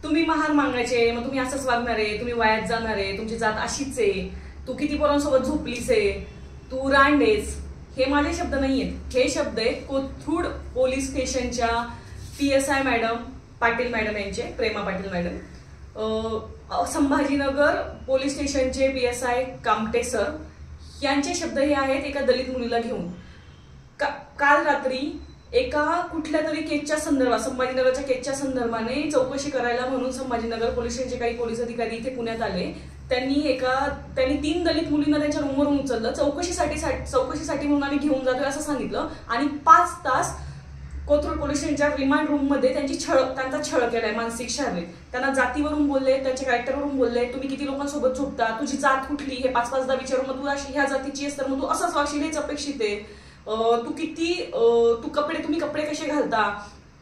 तुम्ही महार मागायचे, मग तुम्ही असंच वागणार आहे, तुम्ही वायात जाणार आहे, तुमची जात अशीच आहे, तू किती पोरांसोबत झोपलीस आहे, तू रांडेस. हे माझे शब्द नाही आहेत, हे शब्द आहेत कोथरूड पोलीस स्टेशनच्या PSI मॅडम पाटील मॅडम यांचे, प्रेमा पाटील मॅडम. संभाजीनगर पोलीस स्टेशनचे PSI कामटे सर यांचे शब्द हे आहेत एका दलित मुलीला घेऊन. काल रात्री एका कुठल्या तरी केसच्या संदर्भात, संभाजीनगरच्या केसच्या संदर्भाने चौकशी करायला म्हणून संभाजीनगर पोलीस स्टेशनचे काही पोलीस अधिकारी इथे पुण्यात आले. त्यांनी 3 दलित मुलींना त्यांच्या रूमवरून उचललं, चौकशीसाठी म्हणून आम्ही घेऊन जातोय असं सांगितलं, आणि 5 तास कोथरूड पोलीस स्टेशनच्या रिमांड रूम मध्ये त्यांचा छळ केलाय, मानसिक शारीरिक. त्यांना जातीवरून बोलले, त्यांच्या कॅरेक्टरवरून बोलले, तुम्ही किती लोकांसोबत झोपता, तुझी जात कुठली हे 5-5दा विचारून, मग तू ह्या जातीची आहेस तर मग तू असंच वागशील हेच अपेक्षित आहे, तुम्ही कपडे कसे घालता,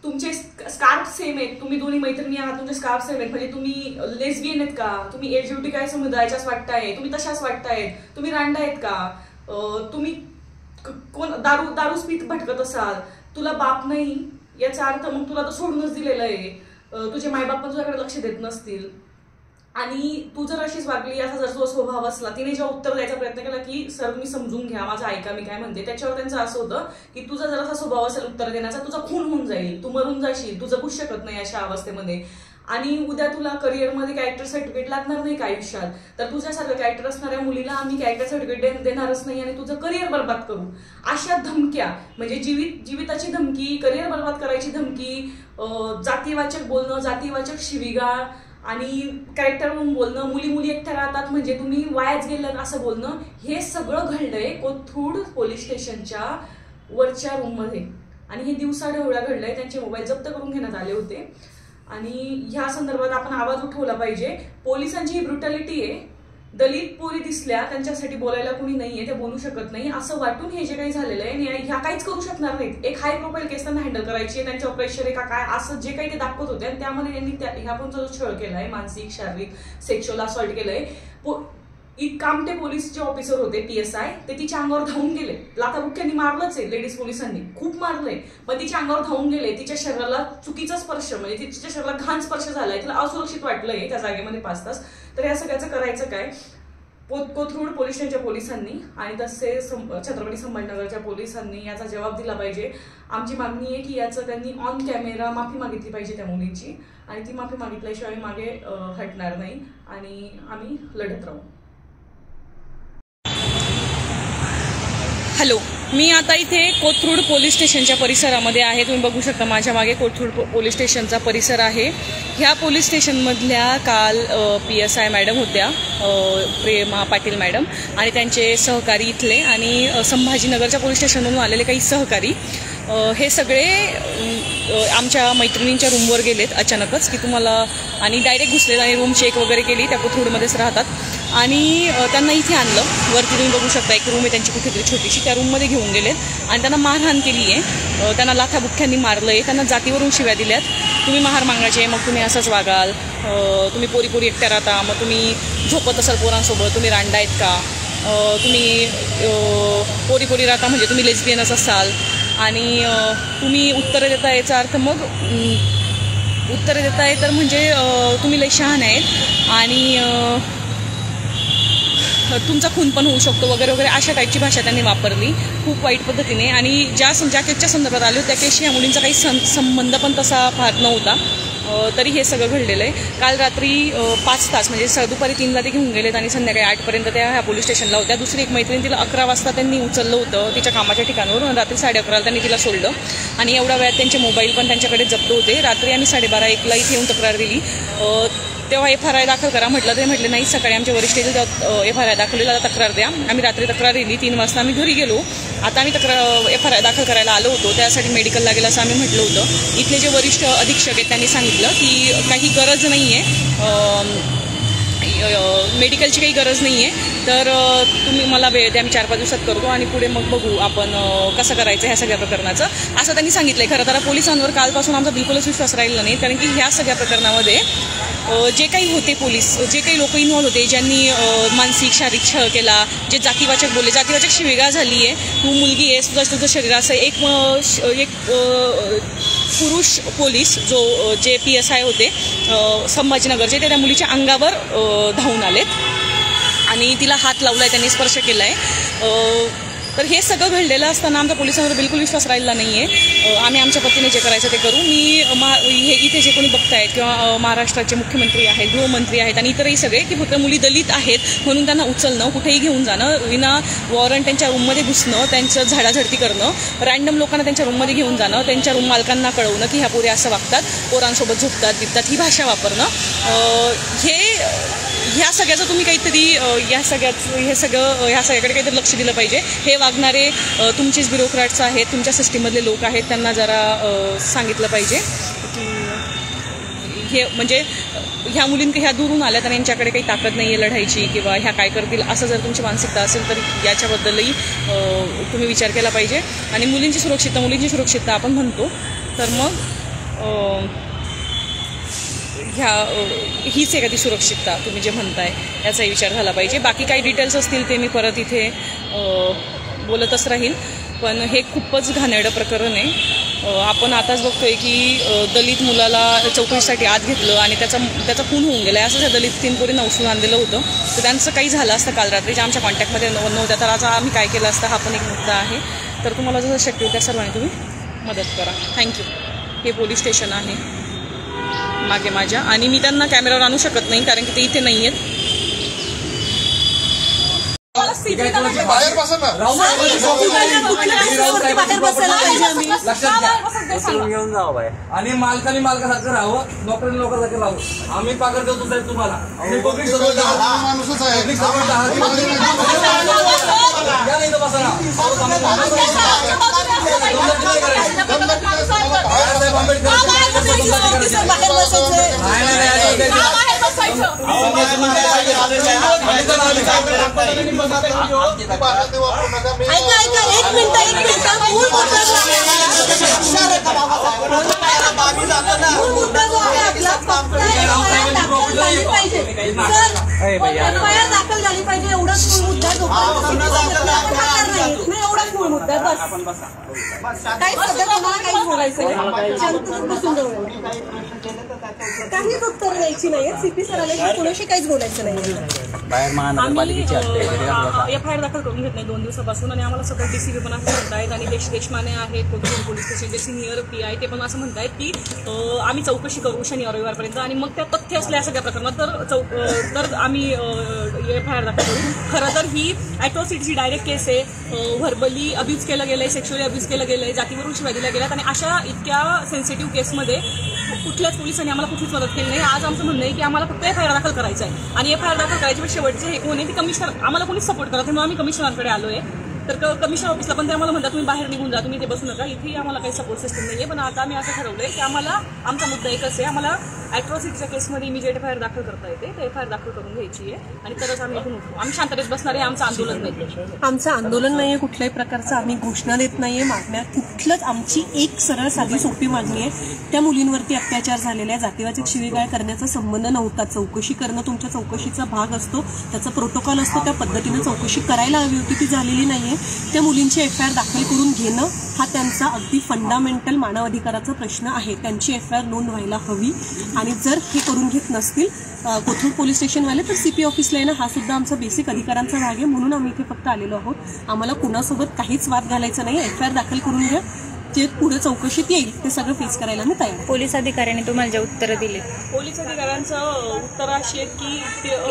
तुमचे स्कार्फ सेम आहेत, तुम्ही दोन्ही मैत्रिणी आहात, तुमचे स्कार्फ सेम आहेत, म्हणजे तुम्ही लेस्बियन आहेत का, तुम्ही LGBT काय समुदायाच्याच वाटताय, तुम्ही तशाच वाटतायत, तुम्ही रांडा आहेत का, तुम्ही कोण दारूच पीत भटकत असाल, तुला बाप नाही याचा अर्थ मग तुला तर सोडूनच दिलेलं आहे, तुझे मायबाप पण तुझ्याकडे लक्ष देत नसतील, आणि तू जर अशीच वागली, असा जर तो स्वभाव असला. तिने जेव्हा उत्तर द्यायचा प्रयत्न केला की सर तुम्ही समजून घ्या, माझं ऐका मी काय म्हणते, त्याच्यावर त्यांचं असं होतं की तुझा जर असा स्वभाव असेल उत्तर देण्याचा, तुझा खून होऊन जाईल, तू मरून जाशील, तू जगूच शकत नाही अशा अवस्थेमध्ये, आणि उद्या तुला करिअरमध्ये कॅरेक्टर सर्टिफिकेट लागणार नाही का आयुष्यात, तर तुझ्यासारखं कॅरेक्टर असणाऱ्या मुलीला आम्ही कॅरेक्टर सर्टिफिकेट देणारच नाही आणि तुझं करिअर बर्बाद करू. अशा धमक्या, म्हणजे जीविताची धमकी, करिअर बर्बाद करायची धमकी, जातीवाचक बोलणं, जातीवाचक शिवीगाळ आणि कॅरेक्टरवरून बोलणं, मुली एकट्या राहतात म्हणजे तुम्ही वायाच गेलं असं बोलणं, हे सगळं घडलंय कोथरूड पोलीस स्टेशनच्या वरच्या रूममध्ये. आणि हे दिवसाढवळ्या घडलंय, त्यांचे मोबाईल जप्त करून घेण्यात आले होते. आणि ह्या संदर्भात आपण आवाज उठवला पाहिजे. पोलिसांची ही ब्रुटॅलिटी आहे. दलित पोरी दिसल्या त्यांच्यासाठी बोलायला कोणी नाहीये, ते बोलू शकत नाही असं वाटून हे जे काही झालेलं आहे, ह्या काहीच करू शकणार नाहीत. एक हाय प्रोफाईल केस त्यांना हँडल करायची, त्यांच्यावर प्रेशर आहे का काय असं जे काही ते दाखवत होते, आणि त्यामध्ये त्यांनी ह्या पण जो छळ केलाय, मानसिक शारीरिक सेक्शुअल असॉल्ट केलंय. कामटे पोलीस जे ऑफिसर होते PSI, ते तिच्या अंगावर धावून गेले, लाथाबुक्क्यांनी मारलंच आहे, लेडीज पोलिसांनी खूप मारलंय, पण तिच्या अंगावर धावून गेले, तिच्या शरीराला चुकीचा स्पर्श, म्हणजे तिच्या शरीराला घाण स्पर्श झालाय, तिला असुरक्षित वाटलंय त्या जागेमध्ये 5 तास. तर या सगळ्याचं करायचं काय, कोथरूड पोलीस स्टेशनच्या पोलिसांनी आणि तसे छत्रपती संभाजीनगरच्या पोलिसांनी याचा जबाब दिला पाहिजे. आमची मागणी आहे की याचं त्यांनी ऑन कॅमेरा माफी मागितली पाहिजे त्या मुलीची, आणि ती माफी मागितल्याशिवाय मागे हटणार नाही आणि आम्ही लढत राहू. हॅलो, मी आता इथे कोथरूड पोलीस स्टेशनच्या परिसरामध्ये आहे. तुम्ही बघू शकता माझ्या मागे कोथरूड पोलीस स्टेशनचा परिसर आहे. ह्या पोलीस स्टेशनमधल्या काल PSI मॅडम होत्या, प्रेमा पाटील मॅडम, आणि त्यांचे सहकारी इथले, आणि संभाजीनगरच्या पोलीस स्टेशनमधून आलेले काही सहकारी, हे सगळे आमच्या मैत्रिणींच्या रूमवर गेलेत अचानकच, की तुम्हाला, आणि डायरेक्ट घुसलेत आणि रूम चेक वगैरे केली. त्या कोथरूडमध्येच राहतात, आणि त्यांना इथे आणलं. वरती तुम्ही बघू शकता एक रूम आहे त्यांची कुठेतरी छोटीशी, त्या रूममध्ये घेऊन गेलेत आणि त्यांना मारहाण केली आहे. त्यांना लाथाबुक्क्यांनी मारलं आहे, त्यांना जातीवरून शिव्या दिल्यात. तुम्ही महार मागायचे, मग तुम्ही असंच वागाल, तुम्ही पोरी एकट्या राहता, मग तुम्ही झोपत असाल पोरांसोबत, तुम्ही रांडा आहेत का, तुम्ही पोरी राहता म्हणजे तुम्ही लेस्बियनच असाल, आणि तुम्ही उत्तरं देता, याचा अर्थ मग उत्तरं देताय तर म्हणजे तुम्ही लय शहाणे आहेत, आणि तुमचा खून पण होऊ शकतो वगैरे वगैरे, अशा टाईपची भाषा त्यांनी वापरली खूप वाईट पद्धतीने. आणि ज्या केसच्या संदर्भात आलो त्या केसशी या मुलींचा काही संबंध पण तसा फार नव्हता, तरी हे सगळं घडलेलं आहे. काल रात्री 5 तास म्हणजे दुपारी 3ला ते घेऊन गेलेत, आणि संध्याकाळी 8पर्यंत त्या ह्या पोलीस स्टेशनला होत्या. दुसरी एक मैत्रीण तिला 11 वाजता त्यांनी उचललं होतं तिच्या कामाच्या ठिकाणावरून, रात्री 11:30ला त्यांनी तिला सोडलं, आणि एवढ्या वेळात त्यांचे मोबाईल पण त्यांच्याकडे जप्त होते. रात्री आम्ही 12:30-1ला इथे येऊन तक्रार दिली, तेव्हा FIR दाखल करा म्हटलं, ते म्हटले नाही, सकाळी आमच्या वरिष्ठ येतील तेव्हा FIR दाखवलेला, तक्रार द्या. आम्ही रात्री तक्रार दिली, 3 वाजता आम्ही घरी गेलो. आता आम्ही FIR दाखल करायला आलो होतो, त्यासाठी मेडिकल लागेल असं आम्ही म्हटलं होतं. इथले जे वरिष्ठ अधीक्षक आहेत त्यांनी सांगितलं की काही गरज नाही आहे, मेडिकलची काही गरज नाही आहे, तर तुम्ही मला वेळ द्या, आम्ही 4-5 दिवसात करतो, आणि पुढे मग बघू आपण कसं करायचं ह्या सगळ्या प्रकरणाचं, असं त्यांनी सांगितलं आहे. खरं तर पोलिसांवर कालपासून आमचा बिलकुलच विश्वास राहिला नाही, कारण की ह्या सगळ्या प्रकरणामध्ये जे काही होते पोलीस, जे काही लोक इन्व्हॉल्व होते, ज्यांनी मानसिक शारीरिक छळ केला, जे जातीवाचक बोलले, जातीवाचक शिवीगाळ झाली आहे, तू मुलगी आहेस, तुझं शरीर असं एक पुरुष पोलीस जे PSI होते संभाजीनगरचे, ते त्या मुलीच्या अंगावर धावून आलेत आणि तिला हात लावलाय, त्यांनी स्पर्श केलाय. तर हे सगळं घडलेलं असताना आमचा पोलिसांवर बिलकुल विश्वास राहिला नाही आहे. आम्ही आमच्या पद्धतीने जे करायचं ते करू. हे इथे जे कोणी बघतायत किंवा महाराष्ट्राचे मुख्यमंत्री आहेत, गृहमंत्री आहेत आणि इतरही सगळे, की फक्त मुली दलित आहेत म्हणून त्यांना उचलणं, कुठेही घेऊन जाणं, विना वॉरंट त्यांच्या रूममध्ये घुसणं, त्यांचं झाडाझडती करणं, रँडम लोकांना त्यांच्या रूममध्ये घेऊन जाणं, त्यांच्या रूम मालकांना कळवणं की ह्या पोरी असं वागतात, पोरांसोबत झोपतात, बिपतात, ही भाषा वापरणं, ह्या सगळ्याचं तुम्ही काहीतरी ह्या सगळ्याकडे काहीतरी लक्ष दिलं पाहिजे. हे वागणारे तुमचेच ब्युरोक्रॅट्स आहेत, तुमच्या सिस्टीममधले लोक आहेत, त्यांना जरा सांगितलं पाहिजे की हे म्हणजे ह्या मुलींकडे ह्या दूरून आल्यात आणि यांच्याकडे काही ताकद नाही आहे लढायची किंवा ह्या काय करतील असं जर तुमची मानसिकता असेल तर याच्याबद्दलही तुम्ही विचार केला पाहिजे. आणि मुलींची सुरक्षितता आपण म्हणतो तर मग हीच आहे का ती सुरक्षितता तुम्ही जे म्हणताय याचाही विचार झाला पाहिजे. बाकी काही डिटेल्स असतील ते मी परत इथे बोलतच राहील, पण हे खूपच घाणेरडं प्रकरण आहे. आपण आताच बघतोय की दलित मुलाला चौकशीसाठी आत घेतलं आणि त्याचा खून होऊन गेला. असंच या दलित 3 पोरींना उचलून आणलेलं होतं. तर त्यांचं काही झालं असतं काल रात्री, जे आमच्या कॉन्टॅक्टमध्ये नव्हत्या, तर आता आम्ही काय केलं असतं हा पण एक मुद्दा आहे. तर तुम्हाला जसं शक्य होईल त्या सर्वांनी तुम्ही मदत करा. थँक्यू. हे पोलीस स्टेशन आहे मागे माझ्या, आणि मी त्यांना कॅमेरावर आणू शकत नाही कारण की ते इथे नाही आहेत. बाहेर बसा ना, घेऊन जावं बाहेर आणि मालकाने मालकासारखं राहावं, नोकरीने नोकरासारखं राहावं. आम्ही पगार देतो साहेब तुम्हाला. पब्लिक सपोर्ट माणूसच आहे. पब्लिक सपोर्ट दाखल झाली पाहिजे, एवढाच मूळ मुद्दा. एवढाच मूळ मुद्दा, बस. काहीच बोलायचं काहीच उत्तर द्यायची नाही. CP सरांना कोणाशी काहीच बोलायचं नाही. आम्ही FIR दाखल करून घेत नाही 2 दिवसापासून, आणि आम्हाला सगळं DCP पण असं म्हणतायत आणि देशमाने आहेत कोथरूड पोलीस स्टेशनचे सिनियर PI, ते पण असं म्हणतायत की आम्ही चौकशी करू शनिवार रविवारपर्यंत, आणि मग त्या तथ्य असल्या सगळ्या प्रकरणात तर आम्ही FIR दाखल करू. खरं तर ही ॲट्रॉसिटीची डायरेक्ट केस आहे. व्हर्बली अब्यूज केलं गेलंय, सेक्शुअली अब्यूज केलं गेलंय, जातीवरून शिवाय दिल्या गेल्यात, आणि अशा इतक्या सेन्सिटिव्ह केसमध्ये कुठल्याच पोलिसांनी आम्हाला कुठलीच मदत केली नाही. आज आमचं म्हणणं आहे की आम्हाला फक्त FIR दाखल करायचं आहे, आणि FIR दाखल करायची शेवटचे हे कोण आहे, ती कमिशनर. आम्हाला कोणीच सपोर्ट करत म्हणून आम्ही कमिशनरकडे आलो आहे. तर कमिशनर ऑफिसला पण ते आम्हाला म्हणतात तुम्ही बाहेर निघून जा, तुम्ही ते बसू नका, इथेही आम्हाला काही सपोर्ट सिस्टम नाही आहे. पण आता आम्ही असं ठरवलंय की आम्हाला आमचा मुद्दा एकच आहे, आम्हाला ॲट्रॉसिटीच्या केसमध्ये इमिजिएट FIR दाखल करता येते, ते FIR दाखल करून घ्यायची आहे, आणि तरच आम्ही इथून उठू. आम्ही शांततेत बसणार आहे. आमचं आंदोलन नाही, आमचं आंदोलन नाही आहे कुठल्याही प्रकारचं. आम्ही घोषणा देत नाहीये, मागण्या कुठलंच. आमची एक सरळ साधी सोपी मागणी आहे, त्या मुलींवरती अत्याचार झालेल्या जातीवाचक शिवीगाळ करण्याचा संबंध नव्हता. चौकशी करणं तुमच्या चौकशीचा भाग असतो, त्याचा प्रोटोकॉल असतो, त्या पद्धतीनं चौकशी करायला हवी होती, ती झालेली नाहीये. त्या मुलींची FIR दाखल करून घेणं हा त्यांचा अगदी फंडामेंटल मानवाधिकाराचा प्रश्न आहे. त्यांची FIR नोंद व्हायला हवी, आणि जर हे करून घेत नसतील कोथरूड पोलीस स्टेशनवाले तर CP ऑफिसला येणं हा सुद्धा आमचा बेसिक अधिकारांचा भाग आहे. म्हणून आम्ही इथे फक्त आलेलो आहोत. आम्हाला कुणासोबत काहीच वाद घालायचा नाही. FIR दाखल करून घ्या, जे पुढे चौकशीत येईल ते सगळं फेस करायला मी तयार. पोलीस अधिकाऱ्यांनी तुम्हाला जे उत्तरं दिली, पोलीस अधिकाऱ्यांचं उत्तर अशी आहेत की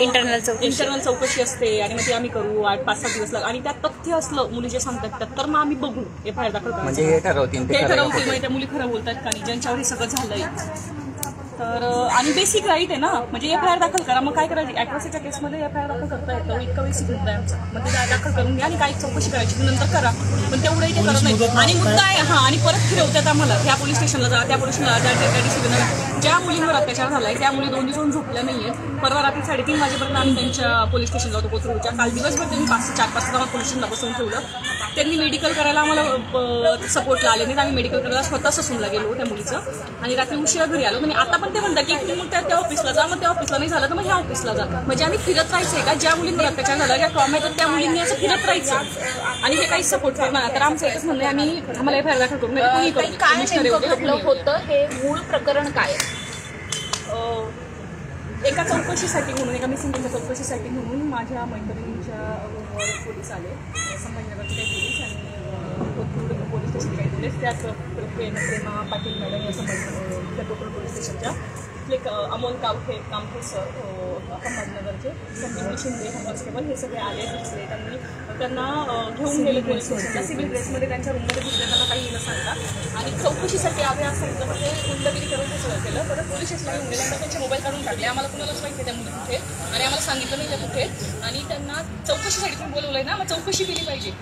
इंटरनल चौकशी असते, आणि मग ती आम्ही करू 8-5-7 दिवस आणि त्यात तथ्य असलं मुली जे सांगतात त्यात, तर मग आम्ही बघू FIR दाखल करायचं. म्हणजे हे ठरवतील म्हणजे त्या मुली खरं बोलतात का नाही, ज्यांच्यावर हे सगळं झालंय. तर आणि बेसिक राईट आहे ना, म्हणजे FIR दाखल करा. मग काय करायची, ॲट्रॉसिटीच्या केसमध्ये FIR दाखल करता येतं, इतकं बेसिक मुद्दा आहे आमचा. मग ते दाखल करून घ्या आणि काही चौकशी करायची नंतर करा, पण तेवढंही ते करत नाही. आणि मुद्दा आहे आणि परत फिरवतात आम्हाला, त्या पोलीस स्टेशनला जा, त्या पोलीस स्टेशनला ज्या मुलींवर अत्याचार झालाय त्या मुली 2 दिवसांनी झोपल्या नाहीये. परवा रात्री 3:30 वाजेपर्यंत आम्ही त्यांच्या पोलीस स्टेशनला होतो कोथरूडच्या. काल दिवसभर त्यांनी 4-5 तास पोलीस स्टेशनला बसवून ठेवलं. त्यांनी मेडिकल करायला आम्हाला सपोर्टला आले नाही. आम्ही मेडिकल करायला स्वतः ससूनला गेलो त्या मुलीचं, आणि रात्री उशिरा घरी आलो. म्हणजे आता पण ते म्हणतात की तुम्ही मग त्या ऑफिसला जा, मग त्या ऑफिसला नाही झालं तर मग ह्या ऑफिसला जा. म्हणजे आम्ही फिरत राहायचंय का? ज्या मुलींवर अत्याचार झाला, ज्या ट्रॉमा आहेत त्या मुलींनी असं फिरत राहायचं आणि हे काही सपोर्ट नाही म्हणा. तर आमचं एकच म्हणणं आहे, आम्ही आम्हाला एफआयआर दाखल करून कोणी करू. काय नेमकं घडलं होतं, हे मूळ प्रकरण काय? एका चौकशीसाठी म्हणून, एका मिसिंगच्या चौकशीसाठी म्हणून माझ्या मैत्रिणीच्या पोलीस आले, संभाजीनगरचे काही पोलीस आणि कोथरूड पोलीस स्टेशन काही पोलीस, त्याच प्रेमा पाटील मॅडम या संभाजीनगर त्या कोथरूड पोलीस स्टेशनच्या तिथले अमोल कामठे सर संभाजीनगरचे, संदीप शिंदे कॉन्स्टेबल हे सगळे आले. दिसले त्यांना घेऊन गेले पोलीस स्टेशनला. सिव्हिल ड्रेसमध्ये त्यांच्या रूममध्ये घुसले, त्यांना काही न सांगता आणि चौकशीसाठी आले असं सांगितलं. म्हणजे गुंडगिरी करून हे सगळं केलं. परत पोलीस स्टेशनला घेऊन गेल्यानंतर त्यांचे मोबाईल काढून टाकले. आम्हाला कुणालाच माहिती त्या मुली कुठे आणि आम्हाला सांगितलं नाही त्या कुठे. आणि त्यांना चौकशीसाठी पण बोलवलंय ना, मग चौकशी केली पाहिजे.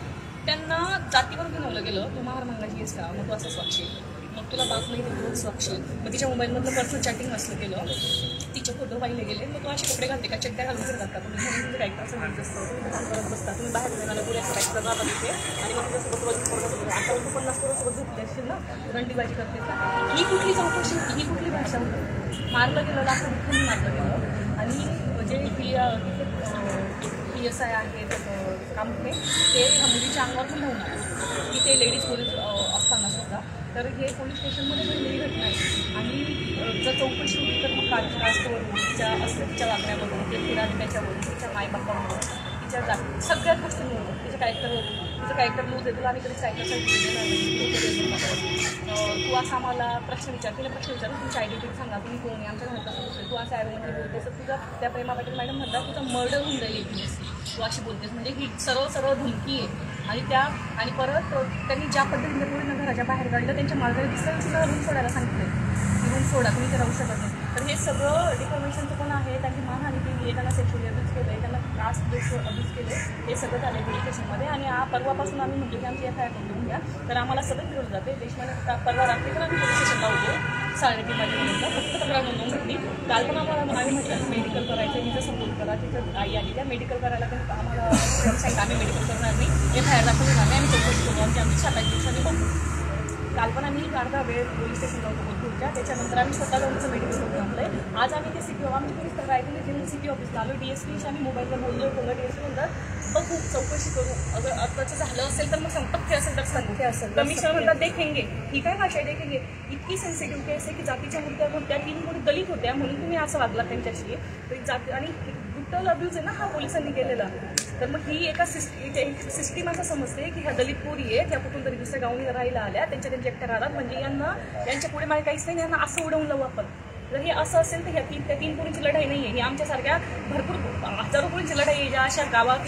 त्यांना जातीवर बनवलं गेलं, तू महार मंगाची आहेस का, मग तू असं स्वाक्षी, मग तुला बाप नाही देतो स्वाक्षी. मग तिच्या मोबाईलमधलं पर्सनल चॅटिंग असलं केलं, तिचे फोटो पाहिले गेले. मग तू असे कपडे घालते का, चड्ड्या घालून फिरतात का तुम्ही? म्हणून तुम्ही काय असं घालत असतं, तुम्ही काम करत बसता, तुम्ही बाहेर जायला पुढे असं काय करत तिथे आणि मग तुझ्यासोबत आता तू 50 करोडसोबत झोपली असशील ना, रंडीबाजी करते का? ही कुठली चौकशी होती, ही कुठली भाषा होती? मारलं गेलं, लाखो दुःखाने मारलं गेलं. आणि जे PSI आहेत कामठे, ते ह्या मुलीच्या अंगावर पण धावून आले की ते लेडीज पोलीस असताना सुद्धा. तर हे पोलीस स्टेशनमध्ये घडलेली घटना आहे. आणि जर चौकशी होती तर मग कास्टवरून, तिच्या तिच्या वागण्यावरून, ते फिरायला त्याच्यावरून, तिच्या मायबापावरून, तिच्या सगळ्याच गोष्टींवरून, तिच्या कॅरेक्टरवरून. तिचं कॅरेक्टर लूज आहे, तुला आम्ही कधीच तू असं आम्हाला प्रश्न विचारतो, तुमची आयडेंटिटी सांगा, तुम्ही कोण आहे, आमच्या घरात कसं तू असं ॲरोमध्ये बोलतेस. तर तुझा त्या प्रेमा पाटील मॅडम म्हणतात तुझं मर्डर होऊन जाईल एकदिवस, तू अशी बोलतेस. म्हणजे ही सरळ धमकी आहे. आणि परत त्यांनी ज्या पद्धतीने पूर्ण घराच्या बाहेर काढलं, त्यांच्या मार्गाने दिसलं तिला रूम सोडायला सांगितलं, रूम सोडा, तुम्ही ते राहू शकत नाही. तर हे सगळं डिफॉर्मेशनचं पण आहे. त्यांची मानहानी केली आहे, त्यांना सेक्शुअली अब्यूज केलं आहे, त्यांना कास्ट अब्यूज केले, हे सगळं झालं आहे पोलीस स्टेशनमध्ये. आणि परवापासून आम्ही म्हणतो की आमची FIR करून घ्या. तर आम्हाला सगळं फिरवलं जाते. देशमध्ये परवा रात्री तर आम्ही पोलीस स्टेशनला होतो 3:30 वाजेपर्यंत, फक्त तक्रार नोंदवून घेतली. काल पण आम्ही म्हटलं मेडिकल करायचं, तिचं सपोर्ट करा. तिथं आई आली, त्या मेडिकल करायला पण आम्हाला सांगितलं आम्ही मेडिकल करणार नाही, FIR दाखल होणार नाही, आम्ही चौकशी करू, आमची 7-8 दिवसांनी बघू. काल पण आम्ही अर्धा वेळ पोलीस स्टेशनला होतो कोथरूडच्या. त्याच्यानंतर आम्ही स्वतः जाऊनचं मेडिकल करून आणलं. आज आम्ही ते CP आमची पोलीस रायगड जिल्हा CP ऑफिसला आलो. DSPशी आम्ही मोबाईलवर बोललो. DSP म्हणतात बघू, चौकशी करू, अगर आताचं झालं असेल तर मग तथ्य असेल तर सांगते असेल. कमिशनर म्हणतात देखेंगे. ही काय भाषा आहे देखेंगे? इतकी सेन्सिटिव्ह केस आहे की जातीच्या मुद्द्या कोणत्या 3 कोणी दलित होत्या म्हणून तुम्ही असं वागला त्यांच्याशी. जाती आणि ब्रुटल अब्यूज आहे ना हा पोलिसांनी केलेला. तर मग ही एका सिस्टीम असं समजते की ह्या दलित पोरी आहेत, ह्या कुठून तरी दुसऱ्या गावनी राहायला आल्या, त्यांच्या एकट्या राहतात, म्हणजे यांच्या पुढे मागे काहीच नाही, यांना असं उडवून लावू आपण. जर हे असं असेल तर ह्या 3 पोरींची लढाई नाही आहे, ही आमच्यासारख्या भरपूर हजारो पोरींची लढाई आहे, ज्या अशा गावात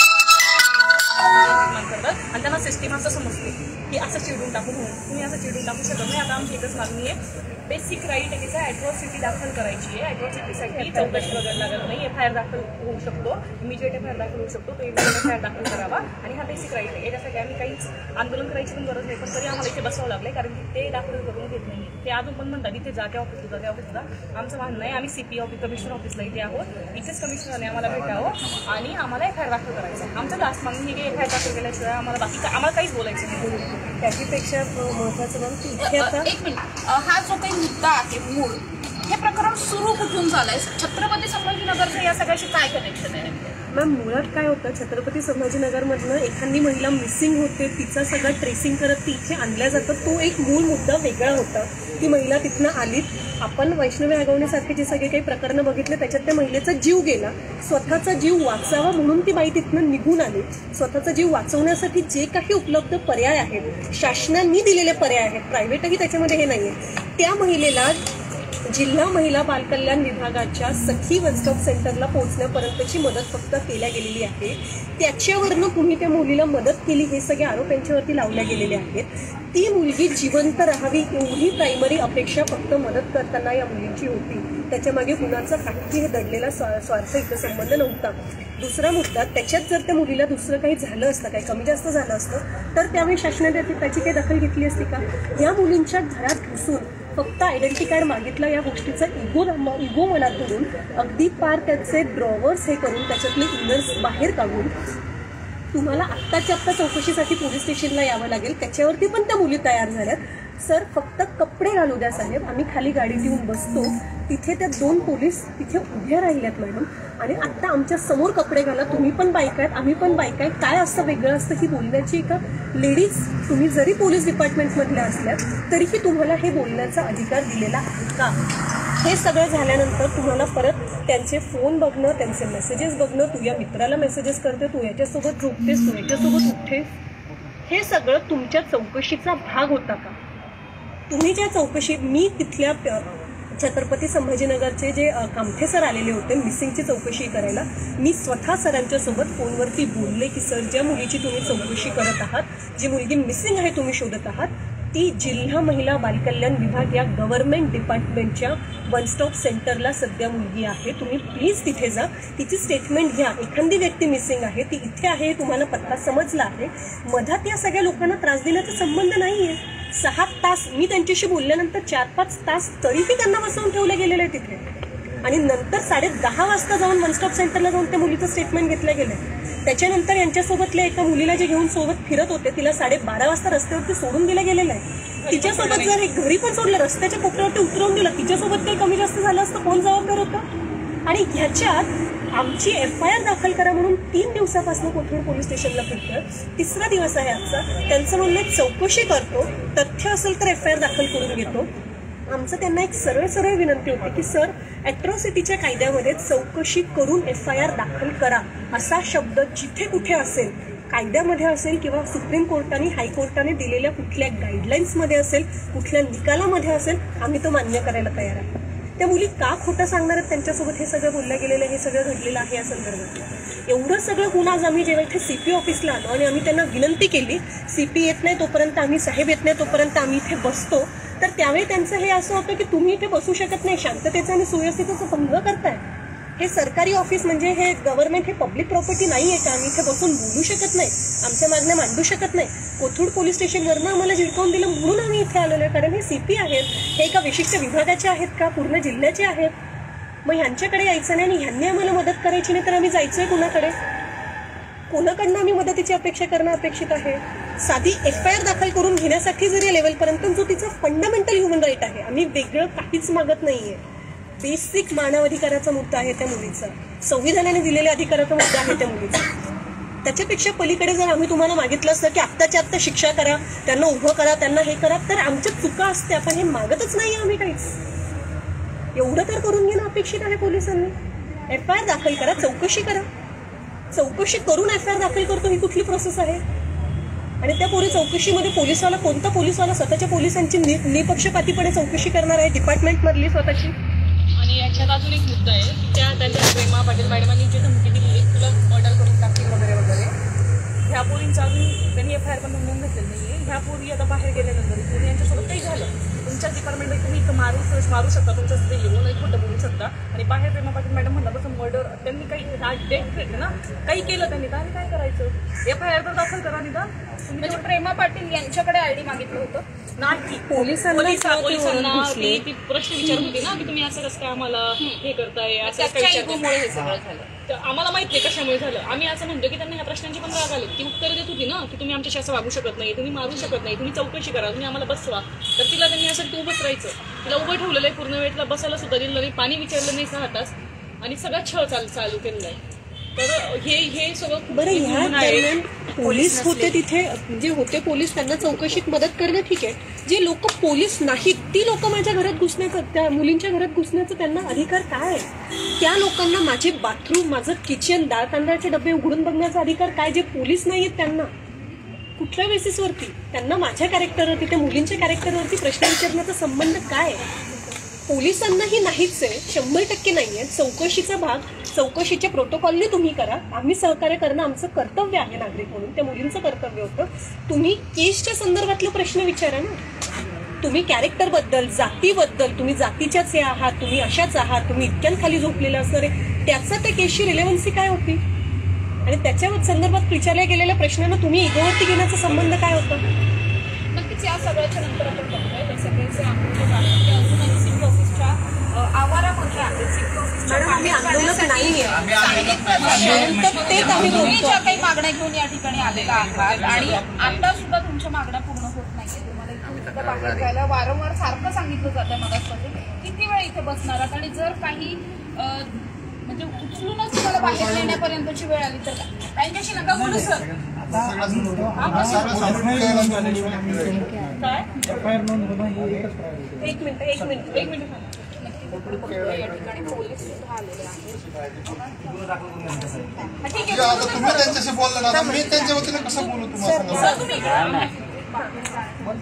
निर्माण करतात. आणि त्यांना सिस्टीम असं समजते की असं चिडून टाकू म्हणून. तुम्ही असं चिडून टाकू शकत नाही. आता आमची एकच मागणी आहे, बेसिक राईट आहे तिचा ॲट्रॉसिटी दाखल करायची आहे. ॲट्रॉसिटीसाठी चौकशी वगैरे लागत नाही, FIR दाखल होऊ शकतो, इमिजिएट FIR दाखल होऊ शकतो. तो FIR दाखल करावा. आणि हा बेसिक राईट आहे. याच्यासाठी आम्ही काहीच आंदोलन करायची पण गरज नाही, पण तरी आम्हाला इथे बसावं लागलं कारण की ते दाखल करून घेत नाही. ते अजून पण म्हणतात इथे जा, त्या ऑफिसला आमचं म्हणणं आहे आम्ही CP ऑफिस कमिशनर ऑफिसला इथे आहोत, इथेच कमिशनरने आम्हाला भेटावं आणि आम्हाला FIR दाखल करायचं. आमचं लास्ट मागणी ही FIR दाखल केल्याशिवाय आम्हाला काहीच बोलायचं नाही. त्याच्यापेक्षा महत्त्वाचं मॅम की इथे आता 1 मिनिट, हा जो काही मुद्दा आहे मूळ, हे प्रकरण सुरू कुठून झालंय? छत्रपती संभाजीनगरचं या सगळ्याशी काय कनेक्शन आहे? मॅम मुळात काय होतं, छत्रपती संभाजीनगरमधनं एखादी महिला मिसिंग होते, तिचं सगळं ट्रेसिंग करत ती इथे आणल्या जातं, तो एक मूळ मुद्दा वेगळा होता. ती महिला तिथनं आलीत, आपण वैष्णवी आगवण्यासारखे जे सगळे काही प्रकरणं बघितले त्याच्यात त्या महिलेचा जीव गेला. स्वतःचा जीव वाचावा म्हणून ती बाई तिथनं निघून आली. स्वतःचा जीव वाचवण्यासाठी जे काही उपलब्ध पर्याय आहेत, शासनाने दिलेले पर्याय आहेत, प्रायव्हेटही त्याच्यामध्ये हे नाहीये, त्या महिलेला जिल्हा महिला बालकल्याण विभागाच्या सखी वन स्टॉप सेंटरला पोहोचण्यापर्यंतची मदत फक्त केल्या गेलेली आहे. त्याच्यावरनं तुम्ही त्या मुलीला मदत केली, हे सगळे आरोप यांच्यावरती लावल्या गेलेले आहेत. ती मुलगी जिवंत राहावी एवढी प्रायमरी अपेक्षा फक्त मदत करताना या मुलीची होती. त्याच्यामागे कुणाचा काहीही दडलेला स्वार्थ इथं संबंध नव्हता. दुसरा मुद्दा, त्याच्यात जर त्या मुलीला दुसरं काही झालं असतं, काही कमी जास्त झालं असतं तर त्यावेळी शासनाने त्याची काही दखल घेतली असती का? या मुलींच्या घरात घुसून फक्त आयडेंटिटी कार्ड मागितलं, या गोष्टीचा इगो मनात धरून अगदी पार त्याचे ड्रॉवर्स हे करून त्याच्यातले इनर्स बाहेर काढून तुम्हाला आत्ताच्या आत्ता चौकशीसाठी पोलीस स्टेशनला यावं लागेल. त्याच्यावरती पण त्या मुली तयार झाल्यात. सर फक्त कपडे घालू द्या साहेब, आम्ही खाली गाडीत येऊन बसतो. तिथे त्या 2 पोलीस तिथे उभ्या राहिल्यात मॅडम, आणि आता आमच्या समोर कपडे घाला, तुम्ही पण बायका आहेत, आम्ही पण बायका आहेत, काय असं वेगळं असतं ही बोलण्याची का? लेडीज तुम्ही जरी पोलीस डिपार्टमेंटमधल्या असल्यात तरीही तुम्हाला हे बोलण्याचा अधिकार दिलेला आहे का? हे सगळं झाल्यानंतर तुम्हाला परत त्यांचे फोन बघणं, त्यांचे मेसेजेस बघणं, तू या मित्राला मेसेजेस करते, तू याच्यासोबत झोपतेस, तू याच्यासोबत उठतेस, हे सगळं तुमच्या चौकशीचा भाग होता का? तुम्ही ज्या चौकशी, मी तिथल्या छत्रपती संभाजीनगरचे जे कामठे सर आलेले होते मिसिंगची चौकशी करायला, मी स्वतः सरांच्या सोबत फोनवरती बोलले की सर ज्या मुलीची तुम्ही चौकशी करत आहात, जी मुलगी मिसिंग आहे तुम्ही शोधत आहात, ती जिल्हा महिला बालकल्याण विभाग या गव्हर्नमेंट डिपार्टमेंटच्या वन स्टॉप सेंटरला सध्या मुलगी आहे, तुम्ही प्लीज तिथे जा, तिची स्टेटमेंट घ्या. एखादी व्यक्ती मिसिंग आहे, ती इथे आहे, तुम्हाला पत्ता समजला आहे, मधात या सगळ्या लोकांना त्रास देण्याचा संबंध नाही आहे. 6 तास मी त्यांच्याशी बोलल्यानंतर 4-5 तास तरीही त्यांना बसवून ठेवलं गेलेलं आहे तिथे, आणि नंतर 10:30 वाजता जाऊन वन स्टॉप सेंटरला जाऊन त्या मुलीचं स्टेटमेंट घेतलं गेलं. त्याच्यानंतर यांच्यासोबतल्या एका मुलीला जे घेऊन सोबत फिरत होते तिला 12:30 वाजता रस्त्यावरती सोडून दिलं गेलेलं आहे. तिच्यासोबत जर एक घरी पण सोडलं, रस्त्याच्या कोपऱ्यावरती उतरवून दिलं, तिच्यासोबत काही कमी जास्त झालं असतं कोण जबाबदार होतं? आणि ह्याच्यात आमची FIR दाखल करा म्हणून 3 दिवसापासून कोथरूड पोलीस स्टेशनला फिरतोय, 3रा दिवस आहे आजचा. त्यांचं म्हणणं चौकशी करतो, तथ्य असेल तर FIR दाखल करून घेतो. आमचं त्यांना एक सरळ विनंती होती की सर ॲट्रॉसिटीच्या कायद्यामध्ये चौकशी करून FIR दाखल करा असा शब्द जिथे कुठे असेल, कायद्यामध्ये असेल किंवा सुप्रीम कोर्टाने हायकोर्टाने दिलेल्या कुठल्या गाईडलाईन्समध्ये असेल, कुठल्या निकालामध्ये असेल, आम्ही तो मान्य करायला तयार आहे. त्या मुली का खोटं सांगणार आहेत? त्यांच्यासोबत हे सगळं बोललं गेलेलं आहे, हे सगळं घडलेलं आहे या संदर्भात. एवढं सगळं होऊन आज आम्ही जेव्हा इथे CP ऑफिसला आलो आणि आम्ही त्यांना विनंती केली, CP येत नाही तोपर्यंत आम्ही, साहेब येत नाही तोपर्यंत आम्ही इथे बसतो, तर त्यावेळी त्यांचं हे असं होतं की तुम्ही इथे बसू शकत नाही, शांततेचा आणि सुव्यवस्थेचा भंग करताय. हे सरकारी ऑफिस म्हणजे हे गव्हर्नमेंट, हे पब्लिक प्रॉपर्टी नाही आहे का? आम्ही इथे बसून बोलू शकत नाही, आमच्या मागण्या मांडू शकत नाही? कोथरूड पोलीस स्टेशनवरनं आम्हाला झिडकावून दिलं म्हणून आम्ही इथे आलेलो आहे, कारण हे CP आहेत, हे एका विशिष्ट विभागाचे आहेत का, पूर्ण जिल्ह्याचे आहेत? मग ह्यांच्याकडे यायचं नाही आणि ह्यांनी आम्हाला मदत करायची नाही तर आम्ही जायचंय कुणाकडे? कोणाकडनं आम्ही मदतीची अपेक्षा करणं अपेक्षित आहे? साधी FIR दाखल करून घेण्यासाठी जरी लेवलपर्यंत जो तिचा फंडामेंटल ह्युमन राईट आहे, आम्ही वेगळं काहीच मागत नाहीये. बेसिक मानवाधिकाराचा मुद्दा आहे त्या मुलीचा, संविधानाने दिलेल्या अधिकाराचा मुद्दा आहे त्या मुलीचा. त्याच्यापेक्षा पलीकडे जर आम्ही तुम्हाला मागितलं असतं की आत्ताच्या आत्ता शिक्षा करा, त्यांना उभं करा, त्यांना हे करा, तर आमच्या चुका असते. आपण हे मागतच नाही आम्ही काहीच. एवढं तर करून घेणं अपेक्षित आहे पोलिसांनी. FIR दाखल करा, चौकशी करा. चौकशी करून FIR दाखल करतो ही कुठली प्रोसेस आहे? आणि त्या पुढे चौकशीमध्ये पोलिसवाला, कोणता पोलिसवाला स्वतःच्या पोलिसांची निपक्षपातीपणे चौकशी करणार आहे? डिपार्टमेंटमधली स्वतःची. आणि याच्यात अजून एक मुद्दा आहे की त्यांच्या प्रेमा पाटील मॅडमांनी जे धमकी दिली आहे, तुला मर्डर करून टाकतील वगैरे वगैरे, ह्या पोरींचा अजून त्यांनी FIR पण नोंदवून घेतलेलं नाही आहे. ह्या पोरी आता बाहेर गेल्यानंतर पोरी यांच्यासोबत काही झालं, तुमच्या डिपार्टमेंटमध्ये तुम्ही इथं मारू शकता, तुमच्या तिथे येऊन नाही खोटं बोलू शकता. आणि बाहेर प्रेमा पाटील मॅडम म्हणल्यापासून मर्डर, त्यांनी काही डेट ना काही केलं त्यांनी, तर काय करायचं? FIR तर दाखल करा निदान. म्हणजे प्रेमा पाटील यांच्याकडे ID मागितलं होतं नाही, पोलिसांना ती प्रश्न विचारत होती ना की तुम्ही असं कसं काय आम्हाला हे करताय, असं हे सगळं झालं. तर आम्हाला माहित नाही कशामुळे झालं. आम्ही असं म्हणतो की त्यांना ह्या प्रश्नांची पण राग आली. ती उत्तर देत होती ना की तुम्ही आमच्याशी असं वागू शकत नाही, तुम्ही मारू शकत नाही, तुम्ही चौकशी करा, तुम्ही आम्हाला बसवा. तर तिला त्यांनी असं तू उभंच राहायचं, तिला उभं ठेवलेलं आहे पूर्ण वेळ, तिला बसायला सुद्धा दिलं नाही, पाणी विचारलं नाही 6 तास, आणि सगळा छळ चालू केलेला आहे. तर हे सगळं बरं. ह्या दरम्यान पोलीस होते तिथे, जे होते पोलीस, त्यांना चौकशीत मदत करणं ठीक आहे. जे लोक पोलीस नाहीत ती लोक माझ्या घरात घुसण्याचं, त्या मुलींच्या घरात घुसण्याचं त्यांना अधिकार काय आहे? त्या लोकांना माझे बाथरूम, माझं किचन, डाळ तांदळाचे डबे उघडून बघण्याचा अधिकार काय? जे पोलीस नाहीत त्यांना कुठल्या बेसिसवरती? त्यांना माझ्या कॅरेक्टरवरती, त्या मुलींच्या कॅरेक्टरवरती प्रश्न विचारण्याचा संबंध काय? पोलिसांनाही नाहीच आहे, 100% नाही आहे. चौकशीचा भाग चौकशीच्या प्रोटोकॉलने तुम्ही करा, आम्ही सहकार्य करणं आमचं कर्तव्य आहे नागरिक म्हणून. त्या मुलींचं कर्तव्य होतं. तुम्ही केसच्या संदर्भातले प्रश्न विचारा ना. तुम्ही कॅरेक्टरबद्दल, जातीबद्दल, तुम्ही जातीच्याच हे आहात, तुम्ही अशाच आहात, तुम्ही इतक्यांखाली झोपलेलं असणार आहे, त्याचा त्या केसची रिलेव्हन्सी काय होती? आणि त्याच्या संदर्भात विचारल्या गेलेल्या प्रश्नांना तुम्ही इगोवरती घेण्याचा संबंध काय होता? नक्कीच या सगळ्याच्या नंतर आपण बघतोय हे सगळ्यांचे अजूनही सिटी ऑफिसच्या आवारामध्ये आहे. सिटी ऑफिसच्या आम्ही आंदोलक नाहीये, तुम्ही ज्या काही मागण्या घेऊन या ठिकाणी आलेला आहात आणि आता सुद्धा तुमच्या मागण्या पूर्ण होत नाहीये, तुम्हाला आता बाहेर जायला वारंवार सारखं सांगितलं जातं मगासपासून. किती वेळ इथे बसणार आहात आणि जर काही म्हणजे उचलूनच तुम्हाला बाहेर नेण्यापर्यंतची वेळ आली तर त्यांच्याशी नका बोलू सर. एक मिनिट या ठिकाणी पोलीस सुद्धा आलेले आहेत. आता तुम्ही त्यांच्याशी बोलला ना, मी त्यांच्या वतीने कसं बोलू तुम्हाला?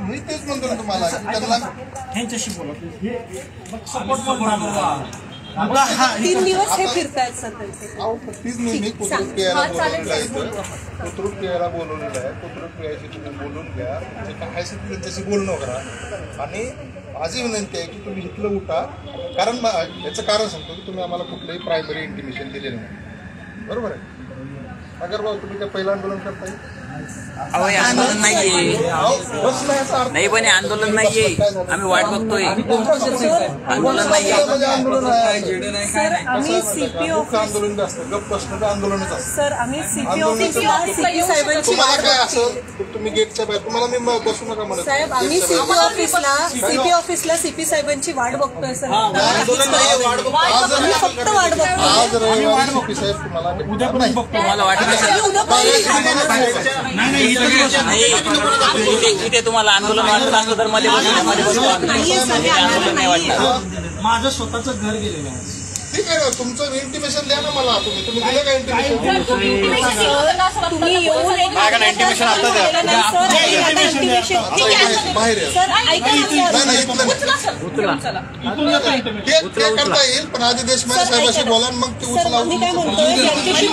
मी तेच म्हणतो ना तुम्हाला त्यांच्याशी बोला. 3 दिवस हे फिरतायत सर त्यांचे. तीच मी कुत्रूट प्यायला बोलवलेलं आहे इथं. कुत्रूट प्यायला बोलवलेलं आहे. कुत्रूट प्यायची तुम्ही बोलून घ्या. जे काय आहे त्यांच्याशी बोलणं करा. आणि माझी विनंती आहे की तुम्ही इथलं उठा. कारण याचं कारण सांगतो की तुम्ही आम्हाला कुठलंही प्रायमरी इंटिमेशन दिलेलं नाही. बरोबर आहे? अगर भाऊ तुम्ही काय पहिलं आंदोलन करताय? आंदोलन नाहीये, नाही पण आंदोलन नाहीये, आम्ही वाट बघतोय. आंदोलन नाहीये. सर आम्ही सीपी ऑफिस आंदोलन असतं, गप्प असतं आंदोलनच असतं. सर आम्ही सीपी ऑफिसला सीपी साहेबांची तुम्हाला काय असं तुम्ही गेटच्या बाहेर तुम्हाला मी बसू नका म्हणत साहेब आम्ही सीपी ऑफिसला सीपी साहेबांची वाट बघतोय सर. आम्ही फक्त वाट बघतोय. आज रविवारी सीपी साहेब तुम्हाला तुम्हाला वाटत इथे तुम्हाला आंदोलन वाटत असलं तर मध्ये आंदोलन नाही वाटत. माझं स्वतःचं घर गेलेलं आहे. ठीक आहे ना, तुमचं इंटिमेशन द्या ना मला. तुम्ही दिलं का इंटिमेशन? तुम्ही येऊन इंटिमेशन बाहेर सर ऐका ते करता येईल, पण आधी देशपांडे साहेबांशी बोला मग ते उचला. आम्ही काय म्हणतोय यांच्याशी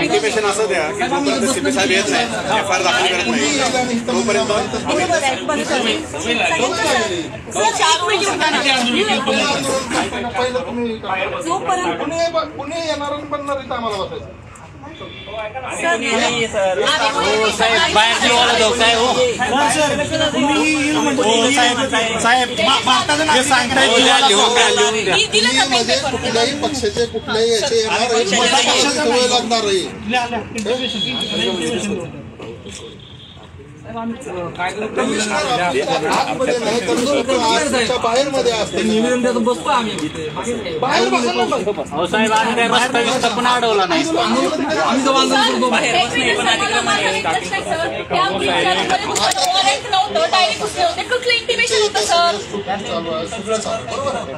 इंटिमेशन असं द्या की जोपर्यंत सीपी साहेब येत नाही, FIR दाखल करत नाही तोपर्यंत पहिलं तुम्ही कुणी येणार आणि बनणार इथं आम्हाला बसायचं. म्हणजे कुठल्याही पक्षाचे कुठल्याही याचे येणार लागणार बाहेर मध्ये असते. निवेदन देतो बसतो आम्ही बाहेर साहेब आम्ही रस्ता पण अडवला नाही. आम्ही जवळ करतो बाहेर कुठलं इंटिमेशन होतं सर? सगळं चालू बरोबर आहे.